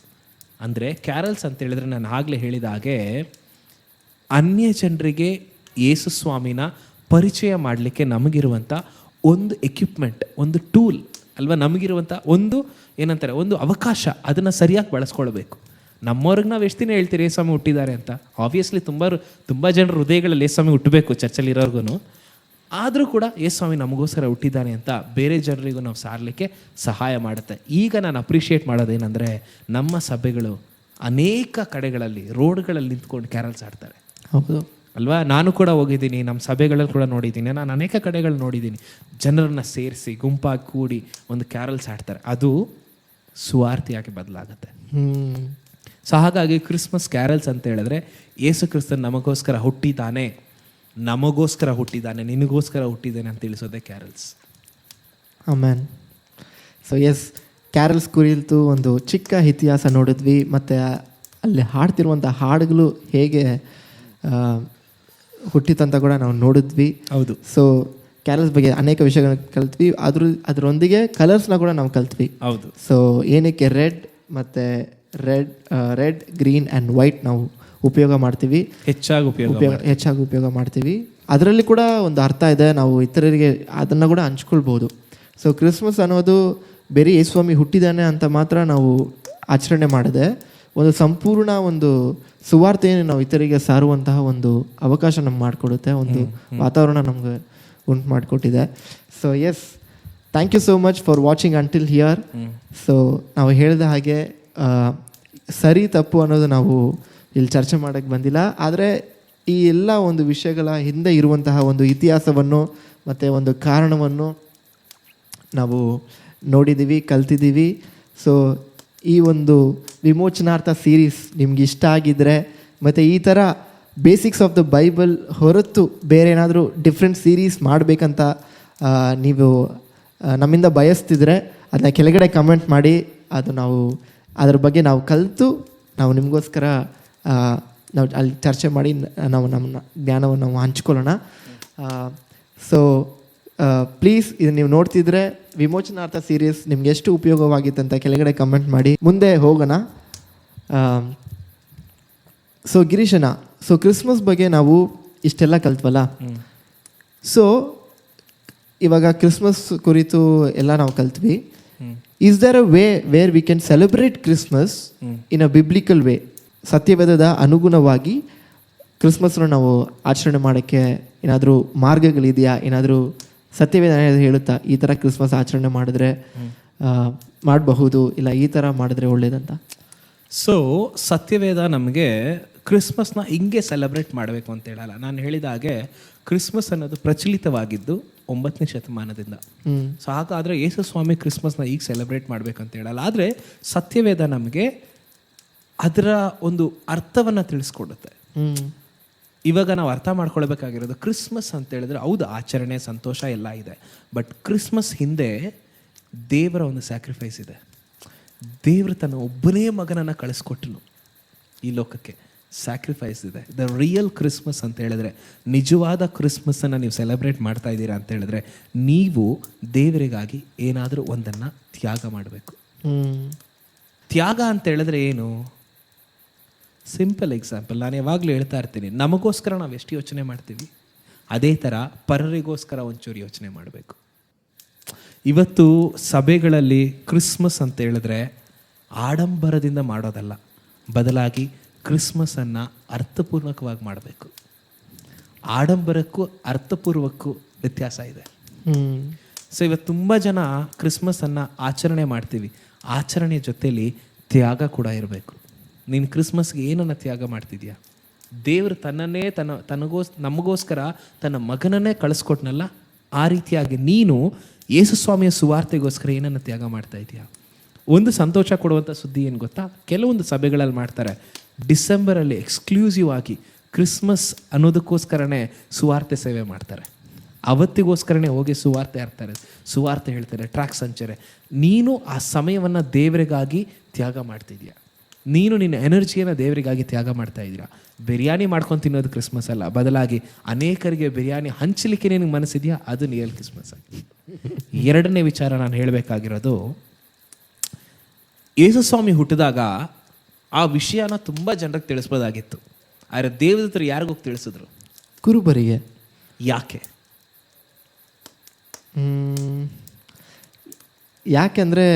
ಅಂದರೆ ಕ್ಯಾರಲ್ಸ್ ಅಂತ ಹೇಳಿದ್ರೆ, ನಾನು ಆಗಲೇ ಹೇಳಿದ ಹಾಗೆ, ಅನ್ಯ ಜನರಿಗೆ ಯೇಸು ಸ್ವಾಮಿನ ಪರಿಚಯ ಮಾಡಲಿಕ್ಕೆ ನಮಗಿರುವಂಥ ಒಂದು ಎಕ್ವಿಪ್ಮೆಂಟ್, ಒಂದು ಟೂಲ್ ಅಲ್ವಾ, ನಮಗಿರುವಂಥ ಒಂದು ಏನಂತಾರೆ, ಒಂದು ಅವಕಾಶ. ಅದನ್ನು ಸರಿಯಾಗಿ ಬಳಸ್ಕೊಳ್ಬೇಕು. ನಮ್ಮವ್ರಿಗೆ ನಾವು ಎಷ್ಟು ದಿನ ಹೇಳ್ತೀರಿ ಯೇಸು ಸ್ವಾಮಿ ಹುಟ್ಟಿದ್ದಾರೆ ಅಂತ. ಆಬ್ವಿಯಸ್ಲಿ ತುಂಬ ಜನರ ಹೃದಯಗಳಲ್ಲಿ ಯೇಸು ಸ್ವಾಮಿ ಹುಟ್ಟಬೇಕು ಚರ್ಚಲ್ಲಿ ಇರೋರ್ಗು. ಆದರೂ ಕೂಡ ಯೇಸು ಸ್ವಾಮಿ ನಮಗೋಸ್ಕರ ಹುಟ್ಟಿದ್ದಾನೆ ಅಂತ ಬೇರೆ ಜನರಿಗೂ ನಾವು ಸಾರಲಿಕ್ಕೆ ಸಹಾಯ ಮಾಡುತ್ತೆ. ಈಗ ನಾನು ಅಪ್ರಿಷಿಯೇಟ್ ಮಾಡೋದೇನೆಂದರೆ, ನಮ್ಮ ಸಭೆಗಳು ಅನೇಕ ಕಡೆಗಳಲ್ಲಿ ರೋಡ್ಗಳಲ್ಲಿ ನಿಂತ್ಕೊಂಡು ಕ್ಯಾರಲ್ಸ್ ಆಡ್ತಾರೆ. ಹೌದು ಅಲ್ವಾ. ನಾನು ಕೂಡ ಹೋಗಿದ್ದೀನಿ, ನಮ್ಮ ಸಭೆಗಳಲ್ಲಿ ಕೂಡ ನೋಡಿದ್ದೀನಿ. ನಾನು ಅನೇಕ ಕಡೆಗಳು ನೋಡಿದ್ದೀನಿ, ಜನರನ್ನ ಸೇರಿಸಿ ಗುಂಪಾಗಿ ಕೂಡಿ ಒಂದು ಕ್ಯಾರಲ್ಸ್ ಆಡ್ತಾರೆ. ಅದು ಸುವಾರ್ತೆಯಾಗಿ ಬದಲಾಗುತ್ತೆ. ಸೊ ಹಾಗಾಗಿ ಕ್ರಿಸ್ಮಸ್ ಕ್ಯಾರಲ್ಸ್ ಅಂತ ಹೇಳಿದ್ರೆ, ಯೇಸು ಕ್ರಿಸ್ತನ್ ನಮಗೋಸ್ಕರ ಹುಟ್ಟಿದ್ದಾನೆ, ನಿನಗೋಸ್ಕರ ಹುಟ್ಟಿದ್ದಾನೆ ಅಂತ ತಿಳಿಸೋದೆ carols. Amen. So yes, carols ಕುರಿತು ಒಂದು ಚಿಕ್ಕ ಇತಿಹಾಸ ನೋಡಿದ್ವಿ, ಮತ್ತು ಅಲ್ಲಿ ಹಾಡ್ತಿರುವಂಥ ಹಾಡುಗಳು ಹೇಗೆ ಹುಟ್ಟಿತಂತ ಕೂಡ ನಾವು ನೋಡಿದ್ವಿ. ಹೌದು. ಸೊ ಕ್ಯಾರಲ್ಸ್ ಬಗ್ಗೆ ಅನೇಕ ವಿಷಯಗಳನ್ನ ಕಲ್ತ್ವಿ, ಅದರೊಂದಿಗೆ ಕಲರ್ಸ್ನ ಕೂಡ ನಾವು ಕಲ್ತ್ವಿ. ಹೌದು. ಸೊ ಏನಕ್ಕೆ ರೆಡ್ ಮತ್ತು ರೆಡ್ ಗ್ರೀನ್ ಆ್ಯಂಡ್ ವೈಟ್ ನಾವು ಉಪಯೋಗ ಮಾಡ್ತೀವಿ, ಹೆಚ್ಚಾಗಿ ಉಪಯೋಗ ಮಾಡ್ತೀವಿ. ಅದರಲ್ಲಿ ಕೂಡ ಒಂದು ಅರ್ಥ ಇದೆ, ನಾವು ಇತರರಿಗೆ ಅದನ್ನು ಕೂಡ ಹಂಚ್ಕೊಳ್ಬೋದು. ಸೊ ಕ್ರಿಸ್ಮಸ್ ಅನ್ನೋದು ಬೇರೆ ಯೇಸು ಸ್ವಾಮಿ ಹುಟ್ಟಿದ್ದಾನೆ ಅಂತ ಮಾತ್ರ ನಾವು ಆಚರಣೆ ಮಾಡದೆ, ಒಂದು ಸಂಪೂರ್ಣ ಒಂದು ಸುವಾರ್ತೆಯನ್ನು ನಾವು ಇತರಿಗೆ ಸಾರುವಂತಹ ಒಂದು ಅವಕಾಶ ನಮ್ಗೆ ಮಾಡಿಕೊಡುತ್ತೆ, ಒಂದು ವಾತಾವರಣ ನಮ್ಗೆ ಉಂಟು ಮಾಡಿಕೊಟ್ಟಿದೆ. So yes, thank you so much for watching until here. So ನಾವು ಹೇಳಿದ ಹಾಗೆ ಸರಿ ತಪ್ಪು ಅನ್ನೋದು ನಾವು ಇಲ್ಲಿ ಚರ್ಚೆ ಮಾಡೋಕ್ಕೆ ಬಂದಿಲ್ಲ, ಆದರೆ ಈ ಎಲ್ಲ ಒಂದು ವಿಷಯಗಳ ಹಿಂದೆ ಇರುವಂತಹ ಒಂದು ಇತಿಹಾಸವನ್ನು ಮತ್ತು ಒಂದು ಕಾರಣವನ್ನು ನಾವು ನೋಡಿದ್ದೀವಿ, ಕಲ್ತಿದ್ದೀವಿ. ಸೊ ಈ ಒಂದು ವಿಮೋಚನಾರ್ಥ ಸೀರೀಸ್ ನಿಮ್ಗೆ ಇಷ್ಟ ಆಗಿದ್ದರೆ ಮತ್ತು ಈ ಥರ ಬೇಸಿಕ್ಸ್ ಆಫ್ ದ ಬೈಬಲ್ ಹೊರತು ಬೇರೆ ಏನಾದರೂ ಡಿಫ್ರೆಂಟ್ ಸೀರೀಸ್ ಮಾಡಬೇಕಂತ ನೀವು ನಮ್ಮಿಂದ ಬಯಸ್ತಿದ್ರೆ ಅದನ್ನ ಕೆಳಗಡೆ ಕಮೆಂಟ್ ಮಾಡಿ, ಅದು ನಾವು ಅದ್ರ ಬಗ್ಗೆ ನಾವು ಕಲಿತು ನಾವು ನಿಮಗೋಸ್ಕರ ನಾವು ಅಲ್ಲಿ ಚರ್ಚೆ ಮಾಡಿ ನಾವು ನಮ್ಮ ಜ್ಞಾನವನ್ನು ನಾವು ಹಂಚ್ಕೊಳ್ಳೋಣ. ಸೊ ಪ್ಲೀಸ್ ಇದು ನೀವು ನೋಡ್ತಿದ್ರೆ ವಿಮೋಚನಾರ್ಥ ಸೀರೀಸ್ ನಿಮ್ಗೆ ಎಷ್ಟು ಉಪಯೋಗವಾಗಿತ್ತು ಅಂತ ಕೆಳಗಡೆ ಕಮೆಂಟ್ ಮಾಡಿ. ಮುಂದೆ ಹೋಗೋಣ. ಸೊ ಗಿರೀಶನ, ಸೊ ಕ್ರಿಸ್ಮಸ್ ಬಗ್ಗೆ ನಾವು ಇಷ್ಟೆಲ್ಲ ಕಲ್ತ್ವಲ್ಲ, ಸೊ ಇವಾಗ ಕ್ರಿಸ್ಮಸ್ ಕುರಿತು ಎಲ್ಲ ನಾವು ಕಲ್ತ್ವಿ. Is there a way where we can celebrate Christmas in a biblical way? ಸತ್ಯವೇದದ ಅನುಗುಣವಾಗಿ ಕ್ರಿಸ್ಮಸ್ನ ನಾವು ಆಚರಣೆ ಮಾಡೋಕ್ಕೆ ಏನಾದರೂ ಮಾರ್ಗಗಳಿದೆಯಾ? ಏನಾದರೂ ಸತ್ಯವೇದ ಹೇಳುತ್ತಾ ಈ ಥರ ಕ್ರಿಸ್ಮಸ್ ಆಚರಣೆ ಮಾಡಿದ್ರೆ ಮಾಡಬಹುದು, ಇಲ್ಲ ಈ ಥರ ಮಾಡಿದ್ರೆ ಒಳ್ಳೇದಂತ? ಸೊ ಸತ್ಯವೇದ ನಮಗೆ ಕ್ರಿಸ್ಮಸ್ನ ಹಿಂಗೆ ಸೆಲೆಬ್ರೇಟ್ ಮಾಡಬೇಕು ಅಂತ ಹೇಳಲ್ಲ. ನಾನು ಹೇಳಿದ ಹಾಗೆ ಕ್ರಿಸ್ಮಸ್ ಅನ್ನೋದು ಪ್ರಚಲಿತವಾಗಿದ್ದು 9ನೇ ಶತಮಾನದಿಂದ. ಸೊ ಹಾಗಾದರೆ ಯೇಸು ಸ್ವಾಮಿ ಕ್ರಿಸ್ಮಸ್ನ ಈಗ ಸೆಲೆಬ್ರೇಟ್ ಮಾಡಬೇಕಂತ ಹೇಳಲ್ಲ. ಆದರೆ ಸತ್ಯವೇದ ನಮಗೆ ಅದರ ಒಂದು ಅರ್ಥವನ್ನು ತಿಳಿಸ್ಕೊಡುತ್ತೆ. ಇವಾಗ ನಾವು ಅರ್ಥ ಮಾಡ್ಕೊಳ್ಬೇಕಾಗಿರೋದು, ಕ್ರಿಸ್ಮಸ್ ಅಂತ ಹೇಳಿದ್ರೆ ಹೌದು ಆಚರಣೆ, ಸಂತೋಷ ಎಲ್ಲ ಇದೆ, ಬಟ್ ಕ್ರಿಸ್ಮಸ್ ಹಿಂದೆ ದೇವರ ಒಂದು ಸ್ಯಾಕ್ರಿಫೈಸ್ ಇದೆ. ದೇವರು ತನ್ನ ಒಬ್ಬನೇ ಮಗನನ್ನು ಕಳಿಸ್ಕೊಟ್ಟನು ಈ ಲೋಕಕ್ಕೆ. ಸ್ಯಾಕ್ರಿಫೈಸ್ ಇದೆ. ದ ರಿಯಲ್ ಕ್ರಿಸ್ಮಸ್ ಅಂತ ಹೇಳಿದ್ರೆ, ನಿಜವಾದ ಕ್ರಿಸ್ಮಸ್ಸನ್ನು ನೀವು ಸೆಲೆಬ್ರೇಟ್ ಮಾಡ್ತಾ ಇದ್ದೀರಾ ಅಂತ ಹೇಳಿದ್ರೆ, ನೀವು ದೇವರಿಗಾಗಿ ಏನಾದರೂ ಒಂದನ್ನು ತ್ಯಾಗ ಮಾಡಬೇಕು. ತ್ಯಾಗ ಅಂತ ಹೇಳಿದ್ರೆ ಏನು? ಸಿಂಪಲ್ ಎಕ್ಸಾಂಪಲ್ ನಾನು ಯಾವಾಗಲೂ ಹೇಳ್ತಾ ಇರ್ತೀನಿ, ನಮಗೋಸ್ಕರ ನಾವು ಎಷ್ಟು ಯೋಚನೆ ಮಾಡ್ತೀವಿ, ಅದೇ ಥರ ಪರರಿಗೋಸ್ಕರ ಒಂಚೂರು ಯೋಚನೆ ಮಾಡಬೇಕು. ಇವತ್ತು ಸಭೆಗಳಲ್ಲಿ ಕ್ರಿಸ್ಮಸ್ ಅಂತ ಹೇಳಿದ್ರೆ ಆಡಂಬರದಿಂದ ಮಾಡೋದಲ್ಲ, ಬದಲಾಗಿ ಕ್ರಿಸ್ಮಸನ್ನು ಅರ್ಥಪೂರ್ವಕವಾಗಿ ಮಾಡಬೇಕು. ಆಡಂಬರಕ್ಕೂ ಅರ್ಥಪೂರ್ವಕ್ಕೂ ವ್ಯತ್ಯಾಸ ಇದೆ. ಸೊ ಇವತ್ತು ತುಂಬ ಜನ ಕ್ರಿಸ್ಮಸನ್ನು ಆಚರಣೆ ಮಾಡ್ತೀವಿ, ಆಚರಣೆಯ ಜೊತೆಯಲ್ಲಿ ತ್ಯಾಗ ಕೂಡ ಇರಬೇಕು. ನೀನು ಕ್ರಿಸ್ಮಸ್ಗೆ ಏನನ್ನು ತ್ಯಾಗ ಮಾಡ್ತಿದ್ಯಾ? ದೇವರು ತನ್ನನ್ನೇ ನಮಗೋಸ್ಕರ ತನ್ನ ಮಗನನ್ನೇ ಕಳಿಸ್ಕೊಟ್ನಲ್ಲ, ಆ ರೀತಿಯಾಗಿ ನೀನು ಯೇಸು ಸ್ವಾಮಿಯ ಸುವಾರ್ತೆಗೋಸ್ಕರ ಏನನ್ನು ತ್ಯಾಗ ಮಾಡ್ತಾ ಇದೆಯಾ? ಒಂದು ಸಂತೋಷ ಕೊಡುವಂಥ ಸುದ್ದಿ ಏನು ಗೊತ್ತಾ? ಕೆಲವೊಂದು ಸಭೆಗಳಲ್ಲಿ ಮಾಡ್ತಾರೆ, ಡಿಸೆಂಬರಲ್ಲಿ ಎಕ್ಸ್ಕ್ಲೂಸಿವ್ ಆಗಿ ಕ್ರಿಸ್ಮಸ್ ಅನ್ನೋದಕ್ಕೋಸ್ಕರನೇ ಸುವಾರ್ತೆ ಸೇವೆ ಮಾಡ್ತಾರೆ. ಅವತ್ತಿಗೋಸ್ಕರನೇ ಹೋಗಿ ಸುವಾರ್ತೆ ಹೇಳ್ತಾರೆ, ಟ್ರ್ಯಾಕ್ ಸಂಚರೆ. ನೀನು ಆ ಸಮಯವನ್ನು ದೇವರಿಗಾಗಿ ತ್ಯಾಗ ಮಾಡ್ತಿದ್ಯಾ? ನೀನು ನಿನ್ನ ಎನರ್ಜಿಯನ್ನು ದೇವರಿಗಾಗಿ ತ್ಯಾಗ ಮಾಡ್ತಾ ಇದ್ದೀರಾ? ಬಿರಿಯಾನಿ ಮಾಡ್ಕೊಂಡು ತಿನ್ನೋದು ಕ್ರಿಸ್ಮಸ್ ಅಲ್ಲ, ಬದಲಾಗಿ ಅನೇಕರಿಗೆ ಬಿರಿಯಾನಿ ಹಂಚಲಿಕ್ಕೆ ನಿನಗೆ ಮನಸ್ಸಿದೆಯಾ? ಅದು ರಿಯಲ್ ಕ್ರಿಸ್ಮಸ್ ಆಗಿ. ಎರಡನೇ ವಿಚಾರ ನಾನು ಹೇಳಬೇಕಾಗಿರೋದು, ಯೇಸು ಸ್ವಾಮಿ ಹುಟ್ಟಿದಾಗ ಆ ವಿಷಯನ ತುಂಬ ಜನರಿಗೆ ತಿಳಿಸ್ಬೋದಾಗಿತ್ತು, ಆದರೆ ದೇವದೂತರು ಯಾರಿಗೋಗಿ ತಿಳಿಸಿದ್ರು? ಕುರುಬರಿಗೆ. ಯಾಕೆ? ಯಾಕೆಂದರೆ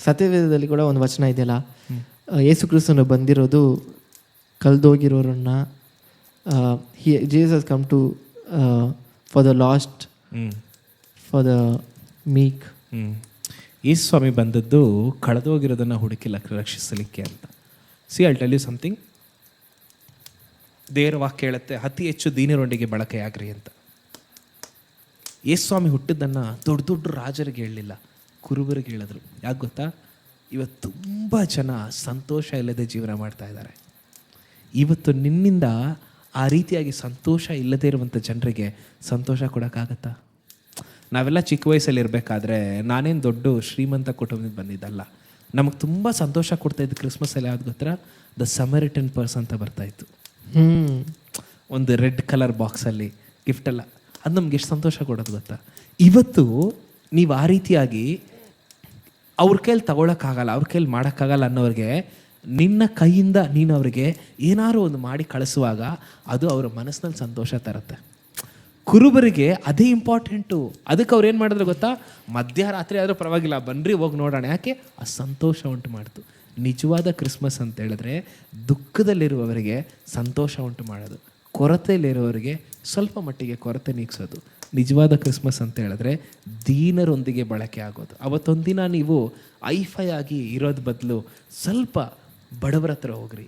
ಸತ್ಯವೇದದಲ್ಲಿ ಕೂಡ ಒಂದು ವಚನ ಇದೆಯಲ್ಲ, ಯೇಸು ಕ್ರಿಸ್ತನು ಬಂದಿರೋದು ಕಳೆದೋಗಿರೋರನ್ನ, Jesus come to for the lost, for the meek. Yesu ಸ್ವಾಮಿ ಬಂದದ್ದು ಕಳೆದೋಗಿರೋದನ್ನು ಹುಡುಕಿ ರಕ್ಷಿಸಲಿಕ್ಕೆ ಅಂತ. See I tell you something, ದೇವರ ವಾಕ್ಯ ಹೇಳುತ್ತೆ, ಅತಿ ಹೆಚ್ಚು ದೀನರೊಂದಿಗೆ ಬಳಕೆಯಾಗ್ರಿ ಅಂತ. ಯೇಸು ಸ್ವಾಮಿ ಹುಟ್ಟಿದ್ದನ್ನು ದೊಡ್ಡ ದೊಡ್ಡ ರಾಜರಿಗೆ ಹೇಳಲಿಲ್ಲ, ಕುರುಬರಿಗೆ ಹೇಳಿದ್ರು. ಯಾಕೆ ಗೊತ್ತಾ? ಇವತ್ತು ತುಂಬ ಜನ ಸಂತೋಷ ಇಲ್ಲದೆ ಜೀವನ ಮಾಡ್ತಾ ಇದ್ದಾರೆ. ಇವತ್ತು ನಿನ್ನಿಂದ ಆ ರೀತಿಯಾಗಿ ಸಂತೋಷ ಇಲ್ಲದೇ ಇರುವಂಥ ಜನರಿಗೆ ಸಂತೋಷ ಕೊಡೋಕ್ಕಾಗತ್ತಾ? ನಾವೆಲ್ಲ ಚಿಕ್ಕ ವಯಸ್ಸಲ್ಲಿ ಇರಬೇಕಾದ್ರೆ, ನಾನೇನು ದೊಡ್ಡ ಶ್ರೀಮಂತ ಕುಟುಂಬದಿಂದ ಬಂದಿದ್ದಲ್ಲ, ನಮಗೆ ತುಂಬ ಸಂತೋಷ ಕೊಡ್ತಾಯಿದ್ದು ಕ್ರಿಸ್ಮಸಲ್ಲಿ. ಯಾವ್ದು ಗೊತ್ತಾ? ದ ಸಮರಿಟನ್ ಪರ್ಸ್ ಅಂತ ಬರ್ತಾಯಿತ್ತು, ಒಂದು ರೆಡ್ ಕಲರ್ ಬಾಕ್ಸಲ್ಲಿ ಗಿಫ್ಟ್ ಎಲ್ಲ. ಅದು ನಮ್ಗೆ ಎಷ್ಟು ಸಂತೋಷ ಕೊಡೋದು ಗೊತ್ತಾ? ಇವತ್ತು ನೀವು ಆ ರೀತಿಯಾಗಿ ಅವ್ರ ಕೈಲಿ ತಗೊಳಕ್ಕಾಗಲ್ಲ, ಅವ್ರ ಕೈಲಿ ಮಾಡೋಕ್ಕಾಗಲ್ಲ ಅನ್ನೋರಿಗೆ ನಿನ್ನ ಕೈಯಿಂದ ನೀನು ಅವರಿಗೆ ಏನಾದ್ರು ಒಂದು ಮಾಡಿ ಕಳಿಸುವಾಗ ಅದು ಅವರ ಮನಸ್ಸಿನಲ್ಲಿ ಸಂತೋಷ ತರುತ್ತೆ. ಕುರುಬರಿಗೆ ಅದೇ ಇಂಪಾರ್ಟೆಂಟು. ಅದಕ್ಕೆ ಅವ್ರು ಏನು ಮಾಡಿದ್ರು ಗೊತ್ತಾ? ಮಧ್ಯರಾತ್ರಿ ಆದರೂ ಪರವಾಗಿಲ್ಲ, ಬನ್ನಿರಿ ಹೋಗಿ ನೋಡೋಣ. ಯಾಕೆ? ಆ ಸಂತೋಷ ಉಂಟು ಮಾಡ್ತು. ನಿಜವಾದ ಕ್ರಿಸ್ಮಸ್ ಅಂತ ಹೇಳಿದ್ರೆ ದುಃಖದಲ್ಲಿರುವವರಿಗೆ ಸಂತೋಷ ಉಂಟು ಮಾಡೋದು, ಕೊರತೆಯಲ್ಲಿರುವವರಿಗೆ ಸ್ವಲ್ಪ ಮಟ್ಟಿಗೆ ಕೊರತೆ ನೀಗಿಸೋದು. ನಿಜವಾದ ಕ್ರಿಸ್ಮಸ್ ಅಂತ ಹೇಳಿದ್ರೆ ದೀನರೊಂದಿಗೆ ಬಳಕೆ ಆಗೋದು. ಅವತ್ತೊಂದಿನ ನೀವು ಐಫೈ ಆಗಿ ಇರೋದು ಬದಲು ಸ್ವಲ್ಪ ಬಡವರ ಹತ್ರ ಹೋಗ್ರಿ,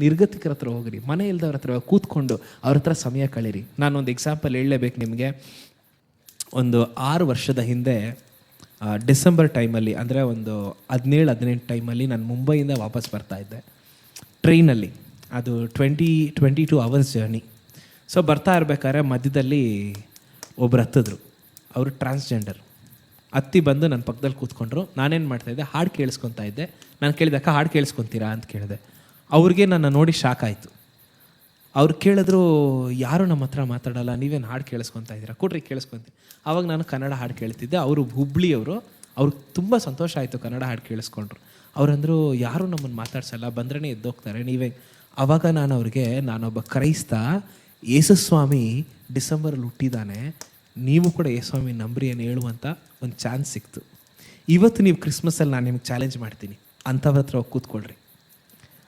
ನಿರ್ಗತಿಕರ ಹತ್ರ ಹೋಗ್ರಿ, ಮನೆ ಇಲ್ದವ್ರ ಹತ್ರ ಕೂತ್ಕೊಂಡು ಅವ್ರ ಹತ್ರ ಸಮಯ ಕಳೀರಿ. ನಾನೊಂದು ಎಕ್ಸಾಂಪಲ್ ಹೇಳಲೇಬೇಕು ನಿಮಗೆ. ಒಂದು 6 ವರ್ಷದ ಹಿಂದೆ ಡಿಸೆಂಬರ್ ಟೈಮಲ್ಲಿ, ಅಂದರೆ ಒಂದು 17-18 ಟೈಮಲ್ಲಿ ನಾನು ಮುಂಬೈಯಿಂದ ವಾಪಸ್ ಬರ್ತಾ ಇದ್ದೆ ಟ್ರೈನಲ್ಲಿ. ಅದು 22 ಅವರ್ಸ್ ಜರ್ನಿ. ಸೊ ಬರ್ತಾ ಇರ್ಬೇಕಾದ್ರೆ ಮಧ್ಯದಲ್ಲಿ ಒಬ್ರು ಹತ್ತಿದ್ರು. ಅವರು ಟ್ರಾನ್ಸ್ಜೆಂಡರ್ ಹತ್ತಿ ಬಂದು ನನ್ನ ಪಕ್ಕದಲ್ಲಿ ಕೂತ್ಕೊಂಡ್ರು. ನಾನೇನು ಮಾಡ್ತಾಯಿದ್ದೆ, ಹಾಡು ಕೇಳಿಸ್ಕೊತಾ ಇದ್ದೆ. ನಾನು ಕೇಳಿದೆ, ಅಕ್ಕ ಹಾಡು ಕೇಳಿಸ್ಕೊತೀರಾ ಅಂತ ಕೇಳಿದೆ. ಅವ್ರಿಗೆ ನನ್ನ ನೋಡಿ ಶಾಕ್ ಆಯಿತು. ಅವ್ರು ಕೇಳಿದ್ರು, ಯಾರು ನಮ್ಮ ಹತ್ರ ಮಾತಾಡಲ್ಲ, ನೀವೇನು ಹಾಡು ಕೇಳಿಸ್ಕೊತಾ ಇದ್ದೀರಾ, ಕೊಡ್ರಿ ಕೇಳಿಸ್ಕೊತೀನಿ. ಆವಾಗ ನಾನು ಕನ್ನಡ ಹಾಡು ಕೇಳ್ತಿದ್ದೆ. ಅವರು ಹುಬ್ಳಿಯವರು. ಅವ್ರಿಗೆ ತುಂಬ ಸಂತೋಷ ಆಯಿತು ಕನ್ನಡ ಹಾಡು ಕೇಳಿಸ್ಕೊಂಡ್ರು. ಅವರಂದರು, ಯಾರು ನಮ್ಮನ್ನು ಮಾತಾಡ್ಸಲ್ಲ, ಬಂದ್ರೇ ಎದ್ದೋಗ್ತಾರೆ, ನೀವೇ. ಆವಾಗ ನಾನು ಅವ್ರಿಗೆ, ನಾನೊಬ್ಬ ಕ್ರೈಸ್ತ, ಯೇಸುಸ್ವಾಮಿ ಡಿಸೆಂಬರಲ್ಲಿ ಹುಟ್ಟಿದ್ದಾನೆ, ನೀವು ಕೂಡ ಯೇಸುಸ್ವಾಮಿ ನಂಬ್ರಿ ಏನು ಹೇಳುವಂಥ ಒಂದು ಚಾನ್ಸ್ ಸಿಕ್ತು. ಇವತ್ತು ನೀವು ಕ್ರಿಸ್ಮಸಲ್ಲಿ ನಾನು ನಿಮ್ಗೆ ಚಾಲೆಂಜ್ ಮಾಡ್ತೀನಿ, ಅಂಥವ್ರ ಹತ್ರ ಹೋಗಿ ಕೂತ್ಕೊಳ್ರಿ,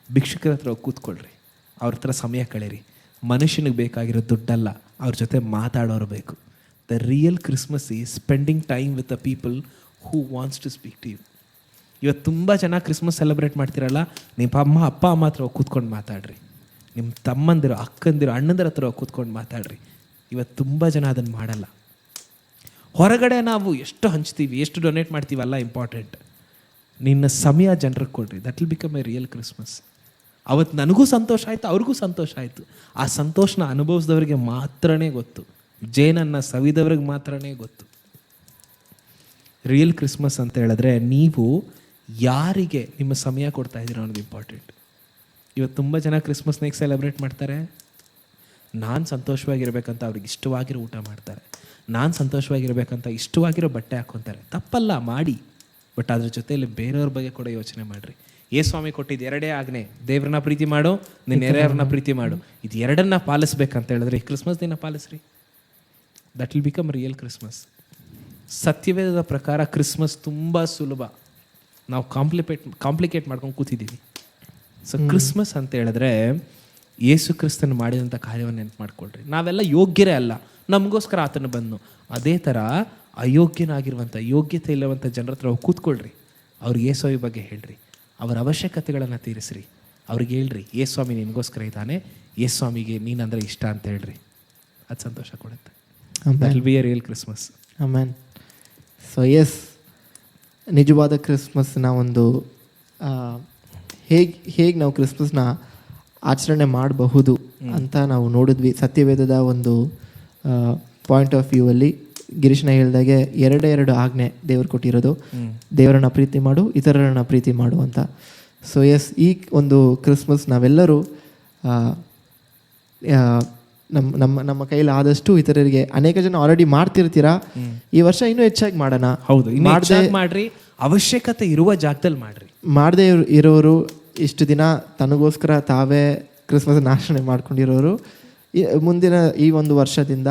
ಭಿಕ್ಷುಕರ ಹತ್ರ ಹೋಗಿ ಕೂತ್ಕೊಳ್ರಿ, ಅವ್ರ ಹತ್ರ ಸಮಯ ಕಳೀರಿ. ಮನುಷ್ಯನಿಗೆ ಬೇಕಾಗಿರೋ ದುಡ್ಡಲ್ಲ, ಅವ್ರ ಜೊತೆ ಮಾತಾಡೋರು ಬೇಕು. The real Christmas is spending time with the people who wants to speak to you. ಇವತ್ತು ತುಂಬ ಜನ ಕ್ರಿಸ್ಮಸ್ ಸೆಲೆಬ್ರೇಟ್ ಮಾಡ್ತಿರಲ್ಲ, ನಿಮ್ಮ ಅಪ್ಪ ಅಮ್ಮ ಹತ್ರ ಹೋಗಿ ಕೂತ್ಕೊಂಡು ಮಾತಾಡ್ರಿ, ನಿಮ್ಮ ತಮ್ಮಂದಿರು, ಅಕ್ಕಂದಿರು, ಅಣ್ಣಂದಿರ ಹತ್ರ ಹೋಗಿ ಕೂತ್ಕೊಂಡು ಮಾತಾಡ್ರಿ. ಇವತ್ತು ತುಂಬ ಜನ ಅದನ್ನು ಮಾಡಲ್ಲ. ಹೊರಗಡೆ ನಾವು ಎಷ್ಟು ಹಂಚ್ತೀವಿ, ಎಷ್ಟು ಡೊನೇಟ್ ಮಾಡ್ತೀವಲ್ಲ ಇಂಪಾರ್ಟೆಂಟ್. ನಿನ್ನ ಸಮಯ ಜನರಿಗೆ ಕೊಡ್ರಿ, that will become A real Christmas. ಅವತ್ತು ನನಗೂ ಸಂತೋಷ ಆಯಿತು, ಅವ್ರಿಗೂ ಸಂತೋಷ ಆಯಿತು. ಆ ಸಂತೋಷನ ಅನುಭವಿಸಿದವ್ರಿಗೆ ಮಾತ್ರನೇ ಗೊತ್ತು, ಜೇನನ್ನು ಸವಿದವ್ರಿಗೆ ಮಾತ್ರನೇ ಗೊತ್ತು. ರಿಯಲ್ ಕ್ರಿಸ್ಮಸ್ ಅಂತ ಹೇಳಿದ್ರೆ ನೀವು ಯಾರಿಗೆ ನಿಮ್ಮ ಸಮಯ ಕೊಡ್ತಾ ಇದ್ದೀರೋ ಅನ್ನೋದು ಇಂಪಾರ್ಟೆಂಟ್. ಇವತ್ತು ತುಂಬ ಜನ ಕ್ರಿಸ್ಮಸ್ನಾಗ ಸೆಲೆಬ್ರೇಟ್ ಮಾಡ್ತಾರೆ. ನಾನು ಸಂತೋಷವಾಗಿರ್ಬೇಕಂತ ಅವ್ರಿಗೆ ಇಷ್ಟವಾಗಿರೋ ಊಟ ಮಾಡ್ತಾರೆ, ನಾನು ಸಂತೋಷವಾಗಿರ್ಬೇಕಂತ ಇಷ್ಟವಾಗಿರೋ ಬಟ್ಟೆ ಹಾಕ್ಕೊತಾರೆ. ತಪ್ಪಲ್ಲ, ಮಾಡಿ. ಬಟ್ ಅದ್ರ ಜೊತೆಯಲ್ಲಿ ಬೇರೆಯವ್ರ ಬಗ್ಗೆ ಕೂಡ ಯೋಚನೆ ಮಾಡಿರಿ. ಯೇಸುಸ್ವಾಮಿ ಕೊಟ್ಟಿದ್ದು 2 ಆಜ್ಞೆ, ದೇವ್ರನ್ನ ಪ್ರೀತಿ ಮಾಡು, ನಿನ್ನ ನೆರೆಯವ್ರನ್ನ ಪ್ರೀತಿ ಮಾಡು. ಇದು 2 ಪಾಲಿಸ್ಬೇಕಂತ ಹೇಳಿದ್ರೆ ಕ್ರಿಸ್ಮಸ್ ದಿನ ಪಾಲಿಸ್ರಿ. That will become real Christmas. ಸತ್ಯವೇದದ ಪ್ರಕಾರ ಕ್ರಿಸ್ಮಸ್ ತುಂಬ ಸುಲಭ, ನಾವು ಕಾಂಪ್ಲಿಕೇಟ್ ಮಾಡ್ಕೊಂಡು ಕೂತಿದ್ದೀವಿ. ಸೊ ಕ್ರಿಸ್ಮಸ್ ಅಂತ ಹೇಳಿದ್ರೆ ಯೇಸು ಕ್ರಿಸ್ತನ ಮಾಡಿದಂಥ ಕಾರ್ಯವನ್ನು ನೆನಪು ಮಾಡ್ಕೊಳ್ರಿ. ನಾವೆಲ್ಲ ಯೋಗ್ಯರೇ ಅಲ್ಲ, ನಮಗೋಸ್ಕರ ಆತನ ಬಂದು. ಅದೇ ಥರ ಅಯೋಗ್ಯನಾಗಿರುವಂಥ, ಯೋಗ್ಯತೆ ಇಲ್ಲವಂಥ ಜನರ ಹತ್ರ ಹೋಗಿ ಕೂತ್ಕೊಳ್ರಿ, ಅವ್ರಿಗೆ ಯೇಸುವಿ ಬಗ್ಗೆ ಹೇಳ್ರಿ, ಅವರ ಅವಶ್ಯಕತೆಗಳನ್ನು ತೀರಿಸ್ರಿ, ಅವ್ರಿಗೆ ಹೇಳ್ರಿ, ಯೇಸುಸ್ವಾಮಿ ನಿನಗೋಸ್ಕರ ಇದ್ದಾನೆ, ಯೇಸುಸ್ವಾಮಿಗೆ ನೀನಂದರೆ ಇಷ್ಟ ಅಂತ ಹೇಳ್ರಿ. ಅದು ಸಂತೋಷ ಕೊಡುತ್ತೆ. That will be a real Christmas. Amen. So yes, ನಿಜವಾದ ಕ್ರಿಸ್ಮಸ್ನ ಒಂದು ಹೇಗೆ ನಾವು ಕ್ರಿಸ್ಮಸ್ನ ಆಚರಣೆ ಮಾಡಬಹುದು ಅಂತ ನಾವು ನೋಡಿದ್ವಿ. ಸತ್ಯವೇದದ ಒಂದು ಪಾಯಿಂಟ್ ಆಫ್ ವ್ಯೂ ಅಲ್ಲಿ ಗಿರೀಶ್ನ ಹೇಳಿದಾಗೆ 2 ಆಜ್ಞೆ ದೇವರು ಕೊಟ್ಟಿರೋದು, ದೇವರನ್ನ ಪ್ರೀತಿ ಮಾಡು, ಇತರರನ್ನ ಪ್ರೀತಿ ಮಾಡು ಅಂತ. ಸೊ ಎಸ್, ಈ ಒಂದು ಕ್ರಿಸ್ಮಸ್ ನಾವೆಲ್ಲರೂ ನಮ್ಮ ಕೈಲಿ ಆದಷ್ಟು ಇತರರಿಗೆ, ಅನೇಕ ಜನ ಆಲ್ರೆಡಿ ಮಾಡ್ತಿರ್ತೀರಾ, ಈ ವರ್ಷ ಇನ್ನೂ ಹೆಚ್ಚಾಗಿ ಮಾಡೋಣ. ಹೌದು, ಮಾಡ್ರಿ, ಅವಶ್ಯಕತೆ ಇರುವ ಜಾಗದಲ್ಲಿ ಮಾಡ್ರಿ. ಮಾಡದೇ ಇರೋರು, ಇಷ್ಟು ದಿನ ತನಗೋಸ್ಕರ ತಾವೇ ಕ್ರಿಸ್ಮಸ್ ಆಚರಣೆ ಮಾಡ್ಕೊಂಡಿರೋರು, ಮುಂದಿನ ಈ ಒಂದು ವರ್ಷದಿಂದ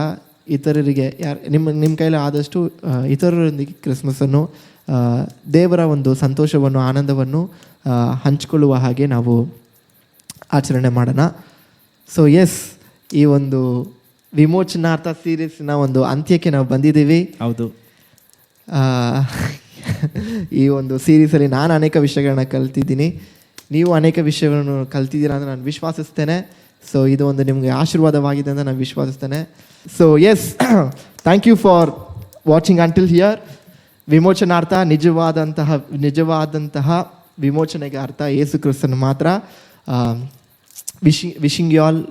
ಇತರರಿಗೆ ನಿಮ್ಮ ಕೈಲಿ ಆದಷ್ಟು ಇತರರೊಂದಿಗೆ ಕ್ರಿಸ್ಮಸ್ಸನ್ನು, ದೇವರ ಒಂದು ಸಂತೋಷವನ್ನು, ಆನಂದವನ್ನು ಹಂಚಿಕೊಳ್ಳುವ ಹಾಗೆ ನಾವು ಆಚರಣೆ ಮಾಡೋಣ. ಸೊ ಎಸ್, ಈ ಒಂದು ವಿಮೋಚನಾರ್ಥ ಸೀರೀಸ್ನ ಒಂದು ಅಂತ್ಯಕ್ಕೆ ನಾವು ಬಂದಿದ್ದೀವಿ. ಹೌದು. ಈ ಒಂದು ಸೀರೀಸಲ್ಲಿ ನಾನು ಅನೇಕ ವಿಷಯಗಳನ್ನ ಕಲ್ತಿದ್ದೀನಿ, ನೀವು ಅನೇಕ ವಿಷಯಗಳನ್ನು ಕಲ್ತಿದ್ದೀರಾ ಅಂತ ನಾನು ವಿಶ್ವಾಸಿಸ್ತೇನೆ. ಸೊ ಇದು ಒಂದು ನಿಮಗೆ ಆಶೀರ್ವಾದವಾಗಿದೆ ಅಂತ ನಾನು ವಿಶ್ವಾಸಿಸ್ತೇನೆ. So yes, thank you for watching until here. ವಿಮೋಚನಾರ್ಥ, ನಿಜವಾದಂತಹ ವಿಮೋಚನೆಗೆ ಅರ್ಥ ಯೇಸು ಕ್ರಿಸ್ತನು ಮಾತ್ರ. Wishing you all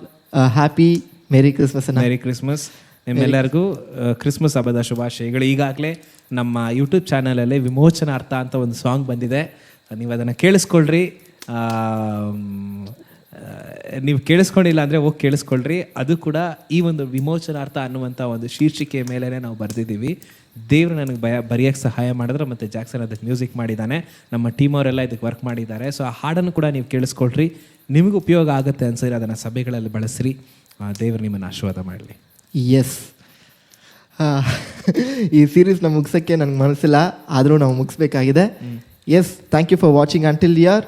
happy merry Christmas. Merry Christmas ನಿಮ್ಮೆಲ್ಲರಿಗೂ ಕ್ರಿಸ್ಮಸ್ ಹಬ್ಬದ ಶುಭಾಶಯಗಳು. ಈಗಾಗಲೇ ನಮ್ಮ ಯೂಟ್ಯೂಬ್ ಚಾನಲಲ್ಲಿ ವಿಮೋಚನಾರ್ಥ ಅಂತ ಒಂದು ಸಾಂಗ್ ಬಂದಿದೆ, ನೀವು ಅದನ್ನು ಕೇಳಿಸ್ಕೊಳ್ರಿ. ನೀವು ಕೇಳಿಸ್ಕೊಂಡಿಲ್ಲ ಅಂದರೆ ಹೋಗಿ ಕೇಳಿಸ್ಕೊಳ್ರಿ. ಅದು ಕೂಡ ಈ ಒಂದು ವಿಮೋಚನಾರ್ಥ ಅನ್ನುವಂಥ ಒಂದು ಶೀರ್ಷಿಕೆ ಮೇಲೇ ನಾವು ಬರೆದಿದ್ದೀವಿ. ದೇವರು ನನಗೆ ಬರೆಯೋಕ್ಕೆ ಸಹಾಯ ಮಾಡಿದ್ರೆ, ಮತ್ತು ಜಾಕ್ಸನ್ ಅದಕ್ಕೆ ಮ್ಯೂಸಿಕ್ ಮಾಡಿದ್ದಾನೆ, ನಮ್ಮ ಟೀಮ್ ಅವರೆಲ್ಲ ಇದಕ್ಕೆ ವರ್ಕ್ ಮಾಡಿದ್ದಾರೆ. ಸೊ ಆ ಹಾಡನ್ನು ಕೂಡ ನೀವು ಕೇಳಿಸ್ಕೊಳ್ರಿ, ನಿಮಗೆ ಉಪಯೋಗ ಆಗುತ್ತೆ ಅನ್ಸಿದ್ರೆ ಅದನ್ನು ಸಭೆಗಳಲ್ಲಿ ಬಳಸ್ರಿ. ದೇವರು ನಿಮ್ಮನ್ನು ಆಶೀರ್ವಾದ ಮಾಡಲಿ. ಎಸ್, ಈ ಸೀರೀಸ್ನ ಮುಗಿಸೋಕ್ಕೆ ನನಗೆ ಮನಸ್ಸಿಲ್ಲ, ಆದರೂ ನಾವು ಮುಗಿಸ್ಬೇಕಾಗಿದೆ. Yes, thank you for watching until here.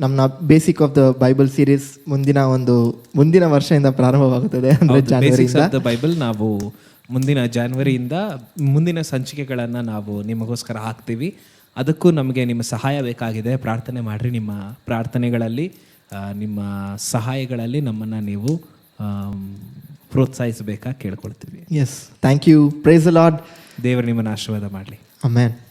ನಮ್ಮ basic of the Bible series ಮುಂದಿನ ವರ್ಷದಿಂದ ಪ್ರಾರಂಭವಾಗುತ್ತದೆ, ಅಂದರೆ ಜಾನ್ವರಿಯಿಂದ. ಬೈಬಲ್ ನಾವು ಮುಂದಿನ ಜಾನ್ವರಿಯಿಂದ ಮುಂದಿನ ಸಂಚಿಕೆಗಳನ್ನು ನಾವು ನಿಮಗೋಸ್ಕರ ಹಾಕ್ತೀವಿ. ಅದಕ್ಕೂ ನಮಗೆ ನಿಮ್ಮ ಸಹಾಯ ಬೇಕಾಗಿದೆ. ಪ್ರಾರ್ಥನೆ ಮಾಡಿರಿ. ನಿಮ್ಮ ಪ್ರಾರ್ಥನೆಗಳಲ್ಲಿ, ನಿಮ್ಮ ಸಹಾಯಗಳಲ್ಲಿ ನಮ್ಮನ್ನು ನೀವು ಪ್ರೋತ್ಸಾಹಿಸಬೇಕಾ ಕೇಳ್ಕೊಳ್ತೀವಿ. Yes, thank you. Praise the Lord. ದೇವರು ನಿಮ್ಮನ್ನು ಆಶೀರ್ವಾದ ಮಾಡಲಿ. ಆಮೆನ್.